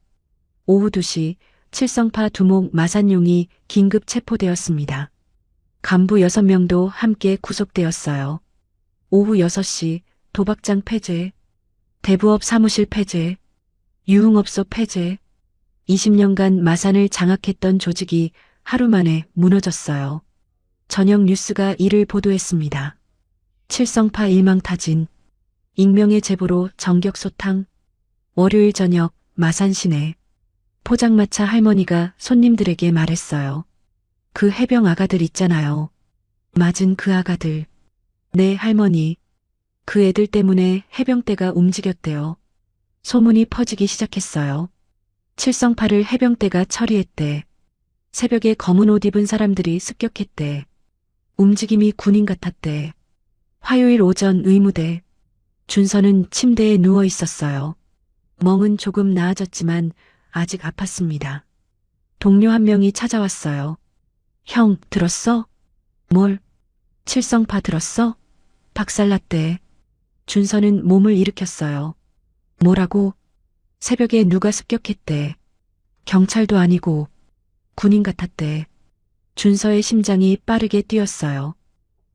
오후 2시 칠성파 두목 마산용이 긴급 체포되었습니다. 간부 6명도 함께 구속되었어요. 오후 6시 도박장 폐쇄, 대부업 사무실 폐쇄, 유흥업소 폐쇄. 20년간 마산을 장악했던 조직이 하루 만에 무너졌어요. 저녁 뉴스가 이를 보도했습니다. 칠성파 일망타진, 익명의 제보로 정격소탕. 월요일 저녁 마산 시내. 포장마차 할머니가 손님들에게 말했어요. 그 해병 아가들 있잖아요. 맞은 그 아가들. 네, 할머니. 그 애들 때문에 해병대가 움직였대요. 소문이 퍼지기 시작했어요. 칠성파를 해병대가 처리했대. 새벽에 검은 옷 입은 사람들이 습격했대. 움직임이 군인 같았대. 화요일 오전 의무대. 준서는 침대에 누워 있었어요. 멍은 조금 나아졌지만 아직 아팠습니다. 동료 한 명이 찾아왔어요. 형, 들었어? 뭘? 칠성파 들었어? 박살났대. 준서는 몸을 일으켰어요. 뭐라고? 새벽에 누가 습격했대. 경찰도 아니고 군인 같았대. 준서의 심장이 빠르게 뛰었어요.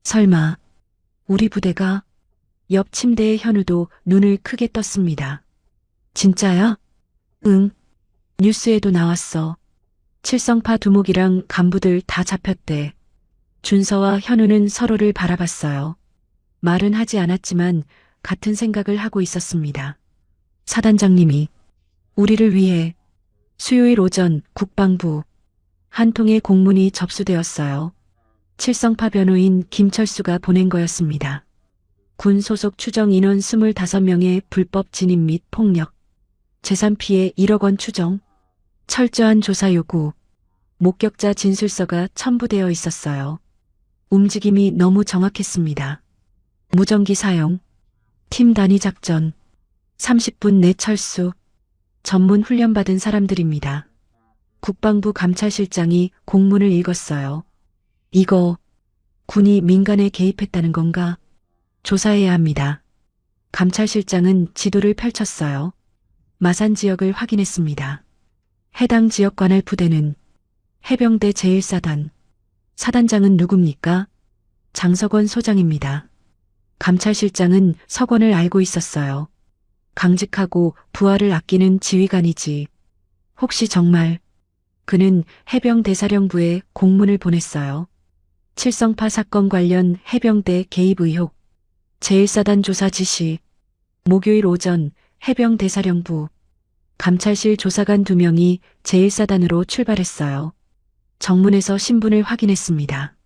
설마 우리 부대가? 옆 침대의 현우도 눈을 크게 떴습니다. 진짜야? 응. 뉴스에도 나왔어. 칠성파 두목이랑 간부들 다 잡혔대. 준서와 현우는 서로를 바라봤어요. 말은 하지 않았지만 같은 생각을 하고 있었습니다. 사단장님이 우리를 위해 수요일 오전 국방부 한 통의 공문이 접수되었어요. 칠성파 변호인 김철수가 보낸 거였습니다. 군 소속 추정 인원 25명의 불법 진입 및 폭력, 재산 피해 1억 원 추정, 철저한 조사 요구, 목격자 진술서가 첨부되어 있었어요. 움직임이 너무 정확했습니다. 무전기 사용, 팀 단위 작전, 30분 내 철수, 전문 훈련받은 사람들입니다. 국방부 감찰실장이 공문을 읽었어요. 이거 군이 민간에 개입했다는 건가? 조사해야 합니다. 감찰실장은 지도를 펼쳤어요. 마산 지역을 확인했습니다. 해당 지역 관할 부대는 해병대 제1사단. 사단장은 누굽니까? 장석원 소장입니다. 감찰실장은 석원을 알고 있었어요. 강직하고 부하를 아끼는 지휘관이지. 혹시 정말 그는 해병대사령부에 공문을 보냈어요. 칠성파 사건 관련 해병대 개입 의혹, 제1사단 조사 지시, 목요일 오전 해병대사령부, 감찰실 조사관 2명이 제1사단으로 출발했어요. 정문에서 신분을 확인했습니다.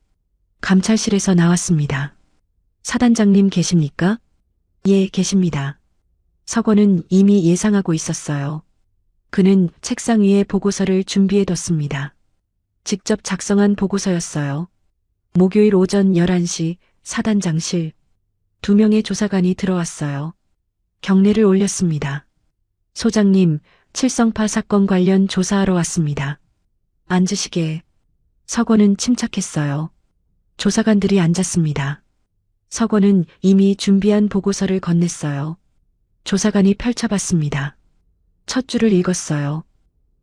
감찰실에서 나왔습니다. 사단장님 계십니까? 예, 계십니다. 석원은 이미 예상하고 있었어요. 그는 책상 위에 보고서를 준비해뒀습니다. 직접 작성한 보고서였어요. 목요일 오전 11시 사단장실 2명의 조사관이 들어왔어요. 경례를 올렸습니다. 소장님, 칠성파 사건 관련 조사하러 왔습니다. 앉으시게. 석원은 침착했어요. 조사관들이 앉았습니다. 석원은 이미 준비한 보고서를 건넸어요. 조사관이 펼쳐봤습니다. 첫 줄을 읽었어요.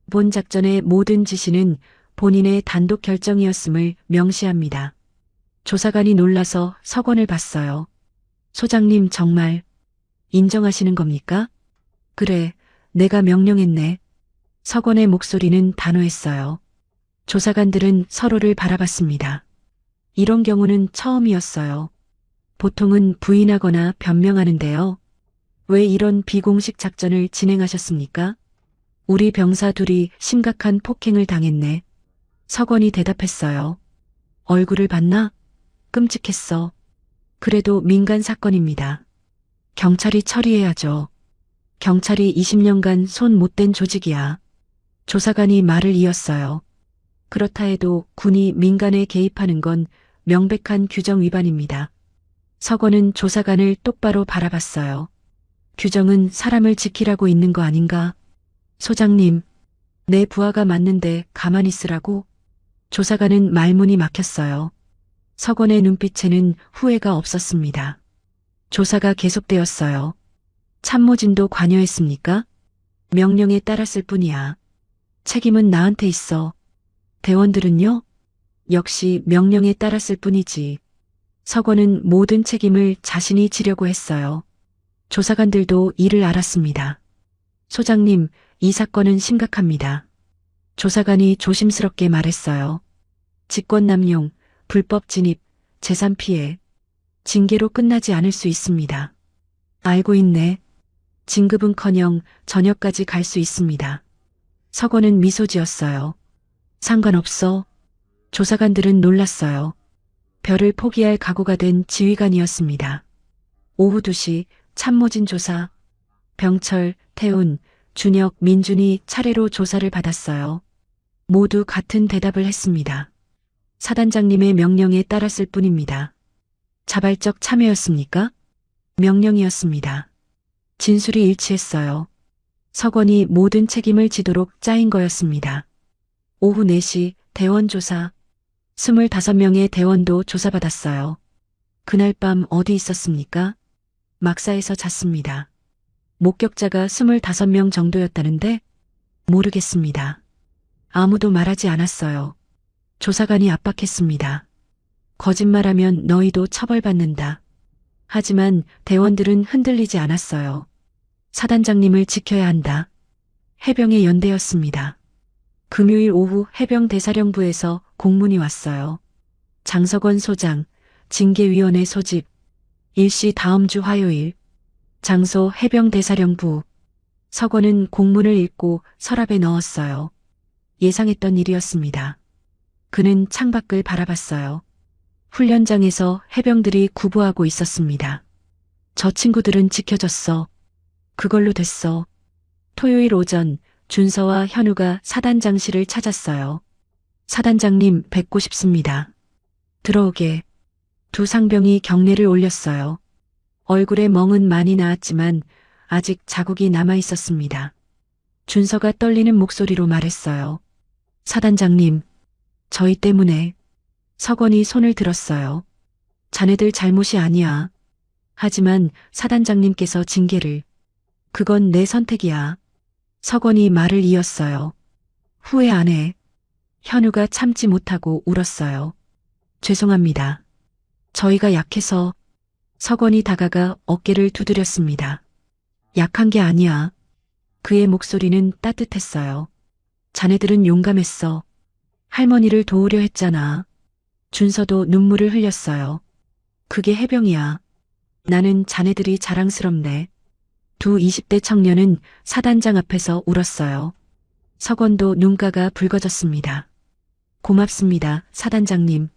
본 작전의 모든 지시는 본인의 단독 결정이었음을 명시합니다. 조사관이 놀라서 석원을 봤어요. 소장님 정말 인정하시는 겁니까? 그래, 내가 명령했네. 석원의 목소리는 단호했어요. 조사관들은 서로를 바라봤습니다. 이런 경우는 처음이었어요. 보통은 부인하거나 변명하는데요. 왜 이런 비공식 작전을 진행하셨습니까? 우리 병사 둘이 심각한 폭행을 당했네. 석원이 대답했어요. 얼굴을 봤나? 끔찍했어. 그래도 민간 사건입니다. 경찰이 처리해야죠. 경찰이 20년간 손 못 댄 조직이야. 조사관이 말을 이었어요. 그렇다 해도 군이 민간에 개입하는 건 명백한 규정 위반입니다. 석원은 조사관을 똑바로 바라봤어요. 규정은 사람을 지키라고 있는 거 아닌가? 소장님, 내 부하가 맞는데 가만히 있으라고? 조사관은 말문이 막혔어요. 석원의 눈빛에는 후회가 없었습니다. 조사가 계속되었어요. 참모진도 관여했습니까? 명령에 따랐을 뿐이야. 책임은 나한테 있어. 대원들은요? 역시 명령에 따랐을 뿐이지. 석원은 모든 책임을 자신이 지려고 했어요. 조사관들도 이를 알았습니다. 소장님, 이 사건은 심각합니다. 조사관이 조심스럽게 말했어요. 직권남용, 불법 진입, 재산 피해, 징계로 끝나지 않을 수 있습니다. 알고 있네. 진급은커녕 전역까지 갈 수 있습니다. 석원은 미소 지었어요. 상관없어. 조사관들은 놀랐어요. 별을 포기할 각오가 된 지휘관이었습니다. 오후 2시 참모진 조사, 병철, 태운, 준혁, 민준이 차례로 조사를 받았어요. 모두 같은 대답을 했습니다. 사단장님의 명령에 따랐을 뿐입니다. 자발적 참여였습니까? 명령이었습니다. 진술이 일치했어요. 석원이 모든 책임을 지도록 짜인 거였습니다. 오후 4시 대원 조사. 25명의 대원도 조사받았어요. 그날 밤 어디 있었습니까? 막사에서 잤습니다. 목격자가 25명 정도였다는데 모르겠습니다. 아무도 말하지 않았어요. 조사관이 압박했습니다. 거짓말하면 너희도 처벌받는다. 하지만 대원들은 흔들리지 않았어요. 사단장님을 지켜야 한다. 해병의 연대였습니다. 금요일 오후 해병대사령부에서 공문이 왔어요. 장석원 소장, 징계위원회 소집, 일시 다음 주 화요일, 장소 해병대사령부. 석원은 공문을 읽고 서랍에 넣었어요. 예상했던 일이었습니다. 그는 창밖을 바라봤어요. 훈련장에서 해병들이 구보하고 있었습니다. 저 친구들은 지켜졌어. 그걸로 됐어. 토요일 오전 준서와 현우가 사단장실을 찾았어요. 사단장님 뵙고 싶습니다. 들어오게. 두 상병이 경례를 올렸어요. 얼굴에 멍은 많이 나았지만 아직 자국이 남아 있었습니다. 준서가 떨리는 목소리로 말했어요. 사단장님, 저희 때문에. 석원이 손을 들었어요. 자네들 잘못이 아니야. 하지만 사단장님께서 징계를. 그건 내 선택이야. 석원이 말을 이었어요. 후회 안 해. 현우가 참지 못하고 울었어요. 죄송합니다. 저희가 약해서. 석원이 다가가 어깨를 두드렸습니다. 약한 게 아니야. 그의 목소리는 따뜻했어요. 자네들은 용감했어. 할머니를 도우려 했잖아. 준서도 눈물을 흘렸어요. 그게 해병이야. 나는 자네들이 자랑스럽네. 두 20대 청년은 사단장 앞에서 울었어요. 석원도 눈가가 붉어졌습니다. 고맙습니다, 사단장님.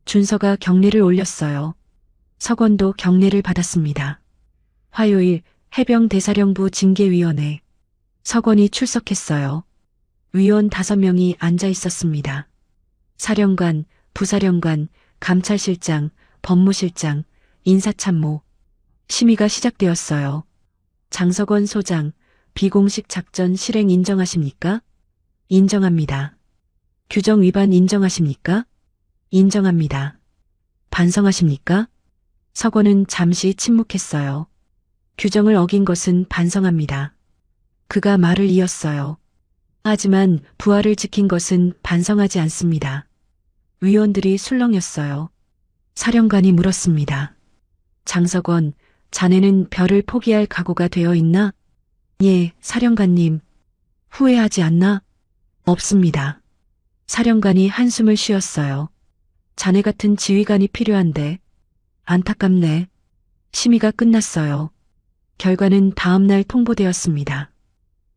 준서가 경례를 올렸어요. 석원도 경례를 받았습니다. 화요일 해병대사령부 징계위원회. 석원이 출석했어요. 위원 5명이 앉아 있었습니다. 사령관, 부사령관, 감찰실장, 법무실장, 인사참모. 심의가 시작되었어요. 장석원 소장, 비공식 작전 실행 인정하십니까? 인정합니다. 규정 위반 인정하십니까? 인정합니다. 반성하십니까? 석원은 잠시 침묵했어요. 규정을 어긴 것은 반성합니다. 그가 말을 이었어요. 하지만 부하를 지킨 것은 반성하지 않습니다. 위원들이 술렁였어요. 사령관이 물었습니다. 장석원, 자네는 별을 포기할 각오가 되어 있나? 예, 사령관님. 후회하지 않나? 없습니다. 사령관이 한숨을 쉬었어요. 자네 같은 지휘관이 필요한데. 안타깝네. 심의가 끝났어요. 결과는 다음 날 통보되었습니다.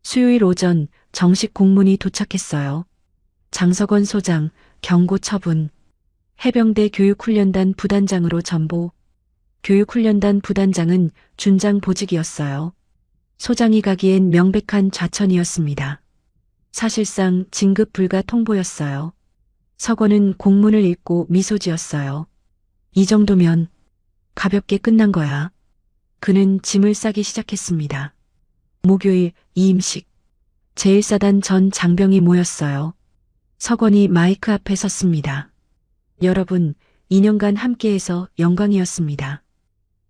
수요일 오전 정식 공문이 도착했어요. 장석원 소장, 경고 처분. 해병대 교육훈련단 부단장으로 전보. 교육훈련단 부단장은 준장 보직이었어요. 소장이 가기엔 명백한 좌천이었습니다. 사실상 진급 불가 통보였어요. 석원은 공문을 읽고 미소 지었어요. 이 정도면 가볍게 끝난 거야. 그는 짐을 싸기 시작했습니다. 목요일 이임식. 제1사단 전 장병이 모였어요. 석원이 마이크 앞에 섰습니다. 여러분, 2년간 함께해서 영광이었습니다.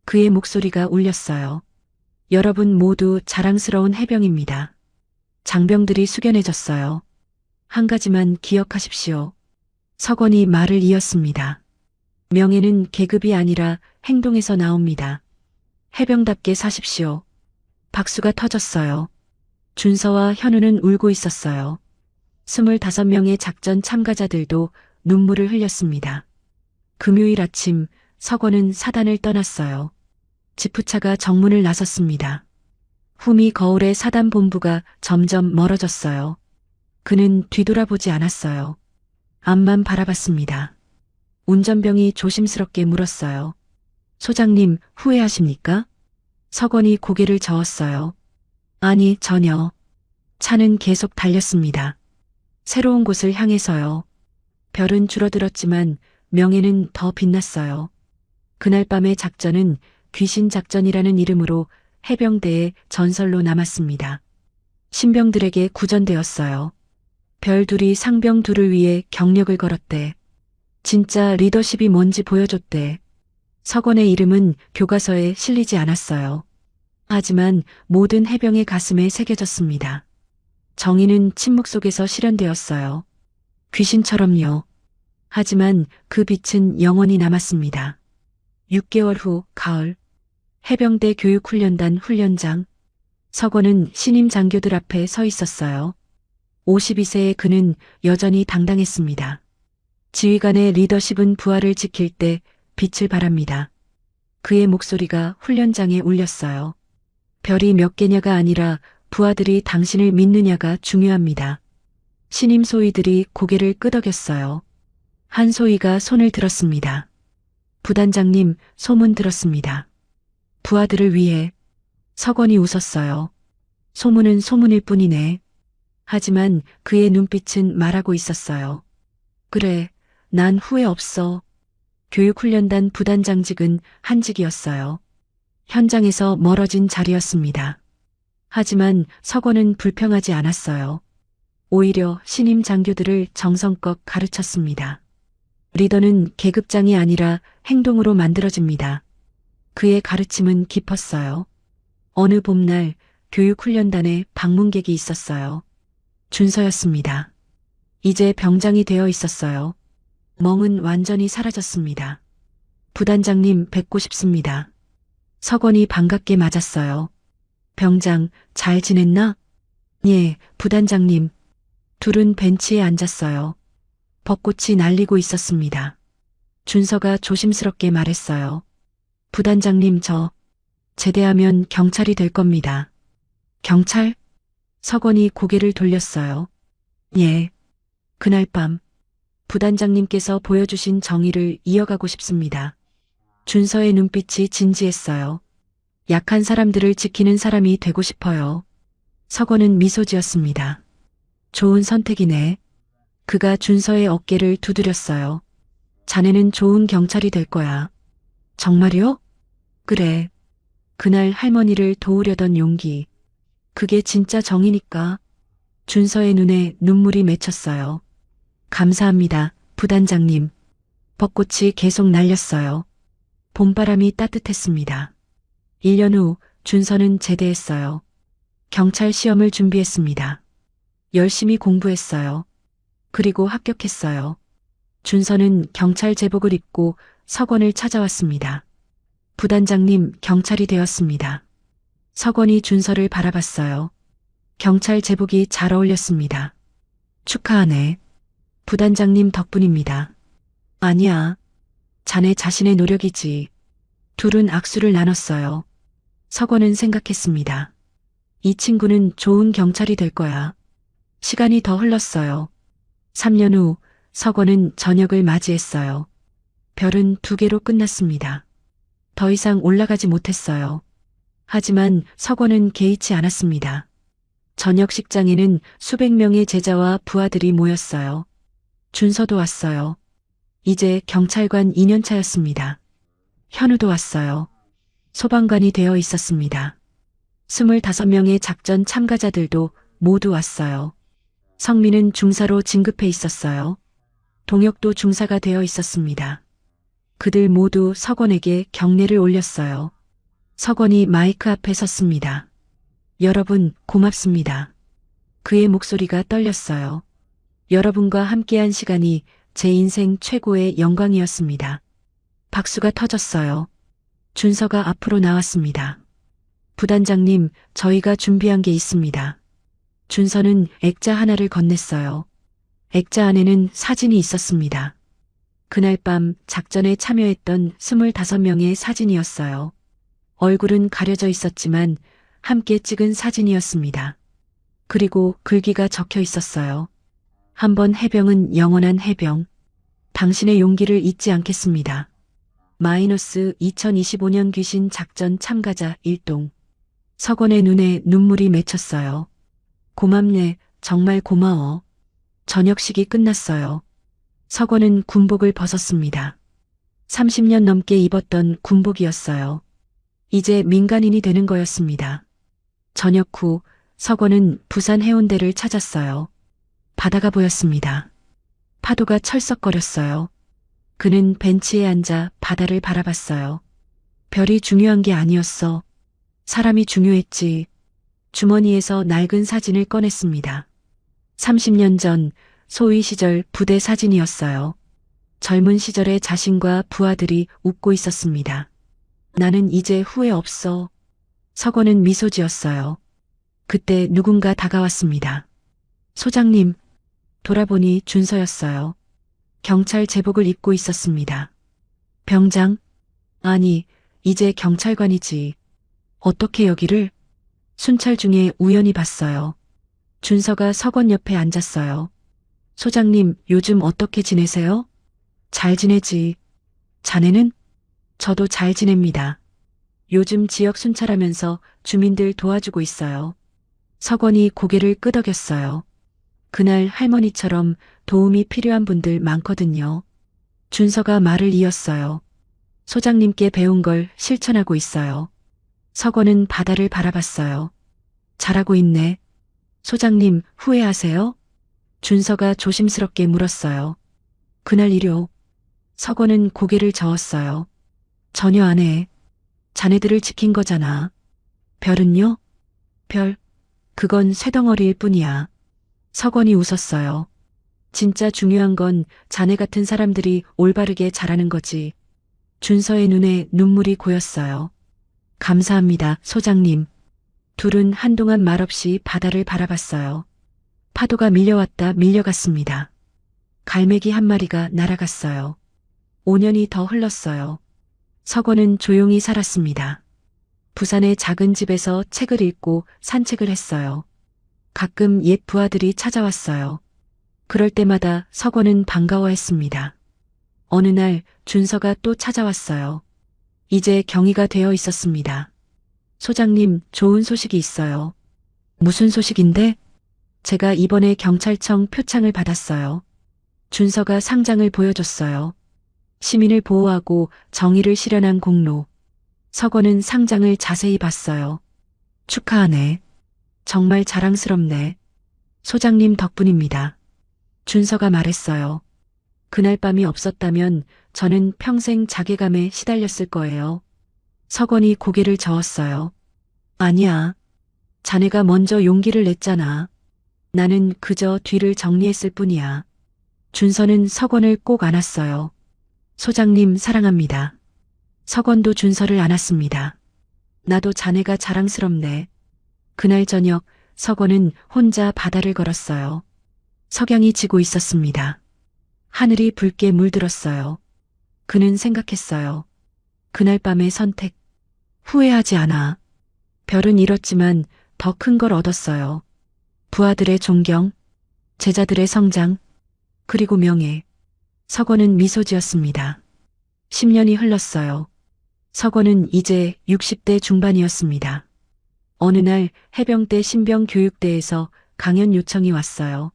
그의 목소리가 울렸어요. 여러분 모두 자랑스러운 해병입니다. 장병들이 숙연해졌어요. 한 가지만 기억하십시오. 석원이 말을 이었습니다. 명예는 계급이 아니라 행동에서 나옵니다. 해병답게 사십시오. 박수가 터졌어요. 준서와 현우는 울고 있었어요. 25명의 작전 참가자들도 눈물을 흘렸습니다. 금요일 아침 석원은 사단을 떠났어요. 지프차가 정문을 나섰습니다. 후미 거울의 사단 본부가 점점 멀어졌어요. 그는 뒤돌아보지 않았어요. 앞만 바라봤습니다. 운전병이 조심스럽게 물었어요. 소장님, 후회하십니까? 석원이 고개를 저었어요. 아니, 전혀. 차는 계속 달렸습니다. 새로운 곳을 향해서요. 별은 줄어들었지만 명예는 더 빛났어요. 그날 밤의 작전은 귀신작전이라는 이름으로 해병대의 전설로 남았습니다. 신병들에게 구전되었어요. 별 둘이 상병 둘을 위해 경력을 걸었대. 진짜 리더십이 뭔지 보여줬대. 석원의 이름은 교과서에 실리지 않았어요. 하지만 모든 해병의 가슴에 새겨졌습니다. 정의는 침묵 속에서 실현되었어요. 귀신처럼요. 하지만 그 빛은 영원히 남았습니다. 6개월 후 가을, 해병대 교육훈련단 훈련장, 석원은 신임 장교들 앞에 서 있었어요. 52세의 그는 여전히 당당했습니다. 지휘관의 리더십은 부하를 지킬 때 빛을 발합니다. 그의 목소리가 훈련장에 울렸어요. 별이 몇 개냐가 아니라 부하들이 당신을 믿느냐가 중요합니다. 신임 소위들이 고개를 끄덕였어요. 한 소위가 손을 들었습니다. 부단장님, 소문 들었습니다. 부하들을 위해. 석원이 웃었어요. 소문은 소문일 뿐이네. 하지만 그의 눈빛은 말하고 있었어요. 그래, 난 후회 없어. 교육훈련단 부단장직은 한직이었어요. 현장에서 멀어진 자리였습니다. 하지만 석원은 불평하지 않았어요. 오히려 신임 장교들을 정성껏 가르쳤습니다. 리더는 계급장이 아니라 행동으로 만들어집니다. 그의 가르침은 깊었어요. 어느 봄날 교육훈련단에 방문객이 있었어요. 준서였습니다. 이제 병장이 되어 있었어요. 멍은 완전히 사라졌습니다. 부단장님 뵙고 싶습니다. 석원이 반갑게 맞았어요. 병장, 잘 지냈나? 예, 부단장님. 둘은 벤치에 앉았어요. 벚꽃이 날리고 있었습니다. 준서가 조심스럽게 말했어요. 부단장님, 저 제대하면 경찰이 될 겁니다. 경찰? 석원이 고개를 돌렸어요. 예. 그날 밤 부단장님께서 보여주신 정의를 이어가고 싶습니다. 준서의 눈빛이 진지했어요. 약한 사람들을 지키는 사람이 되고 싶어요. 석원은 미소 지었습니다. 좋은 선택이네. 그가 준서의 어깨를 두드렸어요. 자네는 좋은 경찰이 될 거야. 정말요? 그래. 그날 할머니를 도우려던 용기. 그게 진짜 정이니까. 준서의 눈에 눈물이 맺혔어요. 감사합니다, 부단장님. 벚꽃이 계속 날렸어요. 봄바람이 따뜻했습니다. 1년 후 준서는 제대했어요. 경찰 시험을 준비했습니다. 열심히 공부했어요. 그리고 합격했어요. 준서는 경찰 제복을 입고 석원을 찾아왔습니다. 부단장님, 경찰이 되었습니다. 석원이 준서를 바라봤어요. 경찰 제복이 잘 어울렸습니다. 축하하네. 부단장님 덕분입니다. 아니야. 자네 자신의 노력이지. 둘은 악수를 나눴어요. 석원은 생각했습니다. 이 친구는 좋은 경찰이 될 거야. 시간이 더 흘렀어요. 3년 후 석원은 저녁을 맞이했어요. 별은 2개로 끝났습니다. 더 이상 올라가지 못했어요. 하지만 석원은 개의치 않았습니다. 저녁 식장에는 수백 명의 제자와 부하들이 모였어요. 준서도 왔어요. 이제 경찰관 2년차였습니다. 현우도 왔어요. 소방관이 되어 있었습니다. 25명의 작전 참가자들도 모두 왔어요. 성민은 중사로 진급해 있었어요. 동혁도 중사가 되어 있었습니다. 그들 모두 석원에게 경례를 올렸어요. 석원이 마이크 앞에 섰습니다. 여러분, 고맙습니다. 그의 목소리가 떨렸어요. 여러분과 함께한 시간이 제 인생 최고의 영광이었습니다. 박수가 터졌어요. 준서가 앞으로 나왔습니다. 부단장님, 저희가 준비한 게 있습니다. 준서는 액자 하나를 건넸어요. 액자 안에는 사진이 있었습니다. 그날 밤 작전에 참여했던 25명의 사진이었어요. 얼굴은 가려져 있었지만 함께 찍은 사진이었습니다. 그리고 글귀가 적혀 있었어요. 한 번 해병은 영원한 해병. 당신의 용기를 잊지 않겠습니다. 마이너스 2025년 귀신 작전 참가자 1동. 석원의 눈에 눈물이 맺혔어요. 고맙네, 정말 고마워. 저녁식이 끝났어요. 석원은 군복을 벗었습니다. 30년 넘게 입었던 군복이었어요. 이제 민간인이 되는 거였습니다. 저녁 후 석원은 부산 해운대를 찾았어요. 바다가 보였습니다. 파도가 철썩거렸어요. 그는 벤치에 앉아 바다를 바라봤어요. 별이 중요한 게 아니었어. 사람이 중요했지. 주머니에서 낡은 사진을 꺼냈습니다. 30년 전 소위 시절 부대 사진이었어요. 젊은 시절의 자신과 부하들이 웃고 있었습니다. 나는 이제 후회 없어. 석원은 미소 지었어요. 그때 누군가 다가왔습니다. 소장님, 돌아보니 준서였어요. 경찰 제복을 입고 있었습니다. 병장? 아니, 이제 경찰관이지. 어떻게 여기를? 순찰 중에 우연히 봤어요. 준서가 석원 옆에 앉았어요. 소장님, 요즘 어떻게 지내세요? 잘 지내지. 자네는? 저도 잘 지냅니다. 요즘 지역 순찰하면서 주민들 도와주고 있어요. 석원이 고개를 끄덕였어요. 그날 할머니처럼 도움이 필요한 분들 많거든요. 준서가 말을 이었어요. 소장님께 배운 걸 실천하고 있어요. 석원은 바다를 바라봤어요. 잘하고 있네. 소장님, 후회하세요? 준서가 조심스럽게 물었어요. 그날 일요. 석원은 고개를 저었어요. 전혀 안 해. 자네들을 지킨 거잖아. 별은요? 별, 그건 쇠덩어리일 뿐이야. 석원이 웃었어요. 진짜 중요한 건 자네 같은 사람들이 올바르게 자라는 거지. 준서의 눈에 눈물이 고였어요. 감사합니다, 소장님. 둘은 한동안 말없이 바다를 바라봤어요. 파도가 밀려왔다 밀려갔습니다. 갈매기 한 마리가 날아갔어요. 5년이 더 흘렀어요. 석원은 조용히 살았습니다. 부산의 작은 집에서 책을 읽고 산책을 했어요. 가끔 옛 부하들이 찾아왔어요. 그럴 때마다 석원은 반가워했습니다. 어느 날 준서가 또 찾아왔어요. 이제 경위가 되어 있었습니다. 소장님, 좋은 소식이 있어요. 무슨 소식인데? 제가 이번에 경찰청 표창을 받았어요. 준서가 상장을 보여줬어요. 시민을 보호하고 정의를 실현한 공로. 석원은 상장을 자세히 봤어요. 축하하네. 정말 자랑스럽네. 소장님 덕분입니다. 준서가 말했어요. 그날 밤이 없었다면 저는 평생 자괴감에 시달렸을 거예요. 석원이 고개를 저었어요. 아니야. 자네가 먼저 용기를 냈잖아. 나는 그저 뒤를 정리했을 뿐이야. 준서는 석원을 꼭 안았어요. 소장님 사랑합니다. 석원도 준서를 안았습니다. 나도 자네가 자랑스럽네. 그날 저녁 석원은 혼자 바다를 걸었어요. 석양이 지고 있었습니다. 하늘이 붉게 물들었어요. 그는 생각했어요. 그날 밤의 선택. 후회하지 않아. 별은 잃었지만 더 큰 걸 얻었어요. 부하들의 존경, 제자들의 성장, 그리고 명예. 석원은 미소 지었습니다. 10년이 흘렀어요. 석원은 이제 60대 중반이었습니다. 어느 날 해병대 신병교육대에서 강연 요청이 왔어요.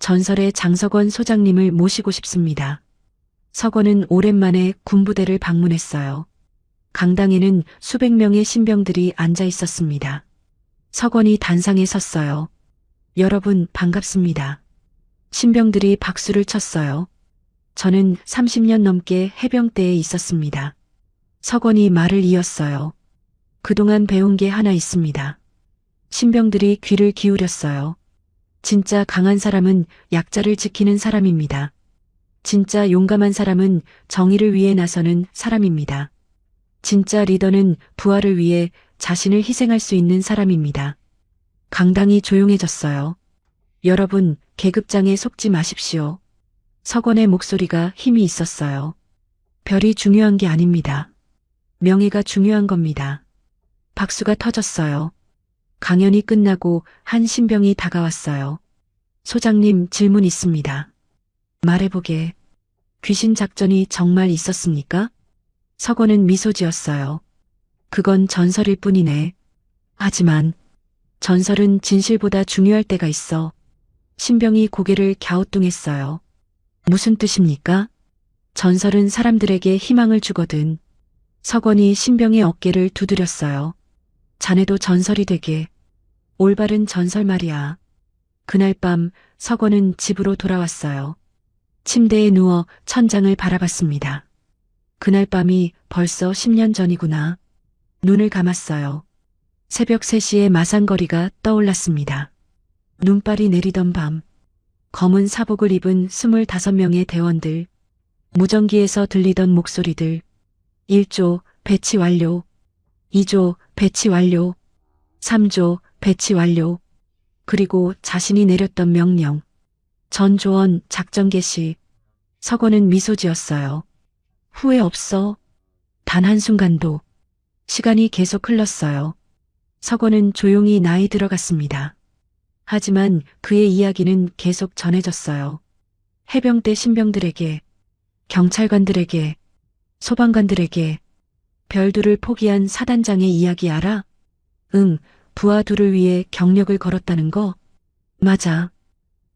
전설의 장석원 소장님을 모시고 싶습니다. 석원은 오랜만에 군부대를 방문했어요. 강당에는 수백 명의 신병들이 앉아 있었습니다. 석원이 단상에 섰어요. 여러분 반갑습니다. 신병들이 박수를 쳤어요. 저는 30년 넘게 해병대에 있었습니다. 석원이 말을 이었어요. 그동안 배운 게 하나 있습니다. 신병들이 귀를 기울였어요. 진짜 강한 사람은 약자를 지키는 사람입니다. 진짜 용감한 사람은 정의를 위해 나서는 사람입니다. 진짜 리더는 부하를 위해 자신을 희생할 수 있는 사람입니다. 강당이 조용해졌어요. 여러분, 계급장에 속지 마십시오. 석원의 목소리가 힘이 있었어요. 별이 중요한 게 아닙니다. 명예가 중요한 겁니다. 박수가 터졌어요. 강연이 끝나고 한 신병이 다가왔어요. 소장님, 질문 있습니다. 말해보게. 귀신 작전이 정말 있었습니까? 석원은 미소 지었어요. 그건 전설일 뿐이네. 하지만 전설은 진실보다 중요할 때가 있어. 신병이 고개를 갸우뚱했어요. 무슨 뜻입니까? 전설은 사람들에게 희망을 주거든. 석원이 신병의 어깨를 두드렸어요. 자네도 전설이 되게. 올바른 전설 말이야. 그날 밤 석원은 집으로 돌아왔어요. 침대에 누워 천장을 바라봤습니다. 그날 밤이 벌써 10년 전이구나. 눈을 감았어요. 새벽 3시에 마산거리가 떠올랐습니다. 눈발이 내리던 밤, 검은 사복을 입은 25명의 대원들, 무전기에서 들리던 목소리들, 1조 배치 완료, 2조 배치 완료, 3조 배치 완료, 그리고 자신이 내렸던 명령, 전조원 작전 개시. 서건은 미소 지었어요. 후회 없어. 단 한순간도. 시간이 계속 흘렀어요. 서건은 조용히 나이 들어갔습니다. 하지만 그의 이야기는 계속 전해졌어요. 해병대 신병들에게, 경찰관들에게, 소방관들에게. 별두를 포기한 사단장의 이야기 알아? 응, 부하 둘을 위해 경력을 걸었다는 거? 맞아.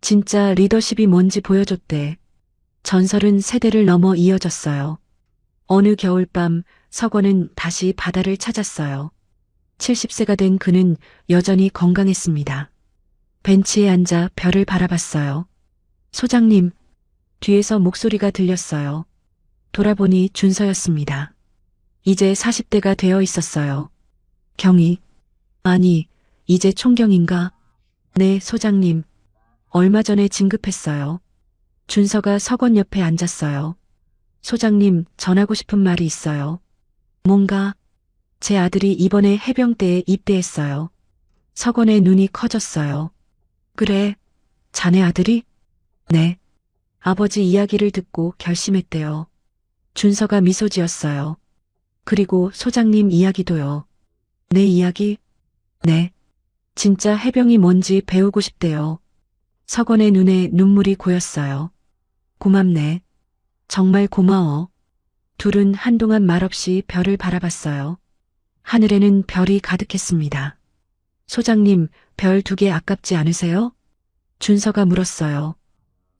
진짜 리더십이 뭔지 보여줬대. 전설은 세대를 넘어 이어졌어요. 어느 겨울밤 서건은 다시 바다를 찾았어요. 70세가 된 그는 여전히 건강했습니다. 벤치에 앉아 별을 바라봤어요. 소장님, 뒤에서 목소리가 들렸어요. 돌아보니 준서였습니다. 이제 40대가 되어 있었어요. 경위. 아니, 이제 총경인가? 네, 소장님. 얼마 전에 진급했어요. 준서가 서건 옆에 앉았어요. 소장님, 전하고 싶은 말이 있어요. 뭔가? 제 아들이 이번에 해병대에 입대했어요. 서건의 눈이 커졌어요. 그래, 자네 아들이? 네. 아버지 이야기를 듣고 결심했대요. 준서가 미소 지었어요. 그리고 소장님 이야기도요. 내 이야기? 네. 진짜 해병이 뭔지 배우고 싶대요. 서건의 눈에 눈물이 고였어요. 고맙네. 정말 고마워. 둘은 한동안 말없이 별을 바라봤어요. 하늘에는 별이 가득했습니다. 소장님, 별 2개 아깝지 않으세요? 준서가 물었어요.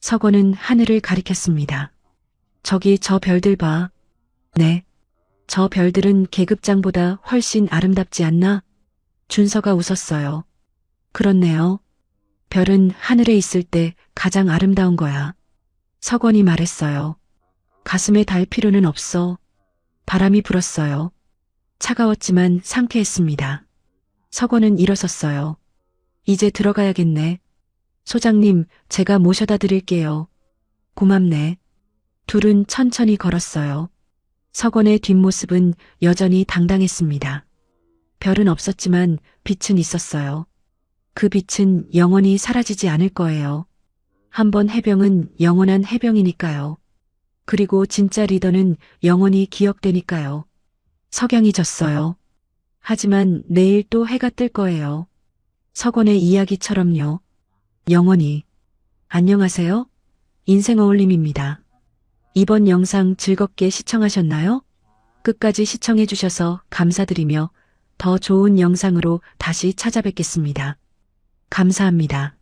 서건은 하늘을 가리켰습니다. 저기 저 별들 봐. 네. 저 별들은 계급장보다 훨씬 아름답지 않나? 준서가 웃었어요. 그렇네요. 별은 하늘에 있을 때 가장 아름다운 거야. 서건이 말했어요. 가슴에 달 필요는 없어. 바람이 불었어요. 차가웠지만 상쾌했습니다. 서건은 일어섰어요. 이제 들어가야겠네. 소장님, 제가 모셔다 드릴게요. 고맙네. 둘은 천천히 걸었어요. 서건의 뒷모습은 여전히 당당했습니다. 별은 없었지만 빛은 있었어요. 그 빛은 영원히 사라지지 않을 거예요. 한번 해병은 영원한 해병이니까요. 그리고 진짜 리더는 영원히 기억되니까요. 석양이 졌어요. 하지만 내일 또 해가 뜰 거예요. 서건의 이야기처럼요. 영원히. 안녕하세요. 인생 어울림입니다. 이번 영상 즐겁게 시청하셨나요? 끝까지 시청해 주셔서 감사드리며 더 좋은 영상으로 다시 찾아뵙겠습니다. 감사합니다.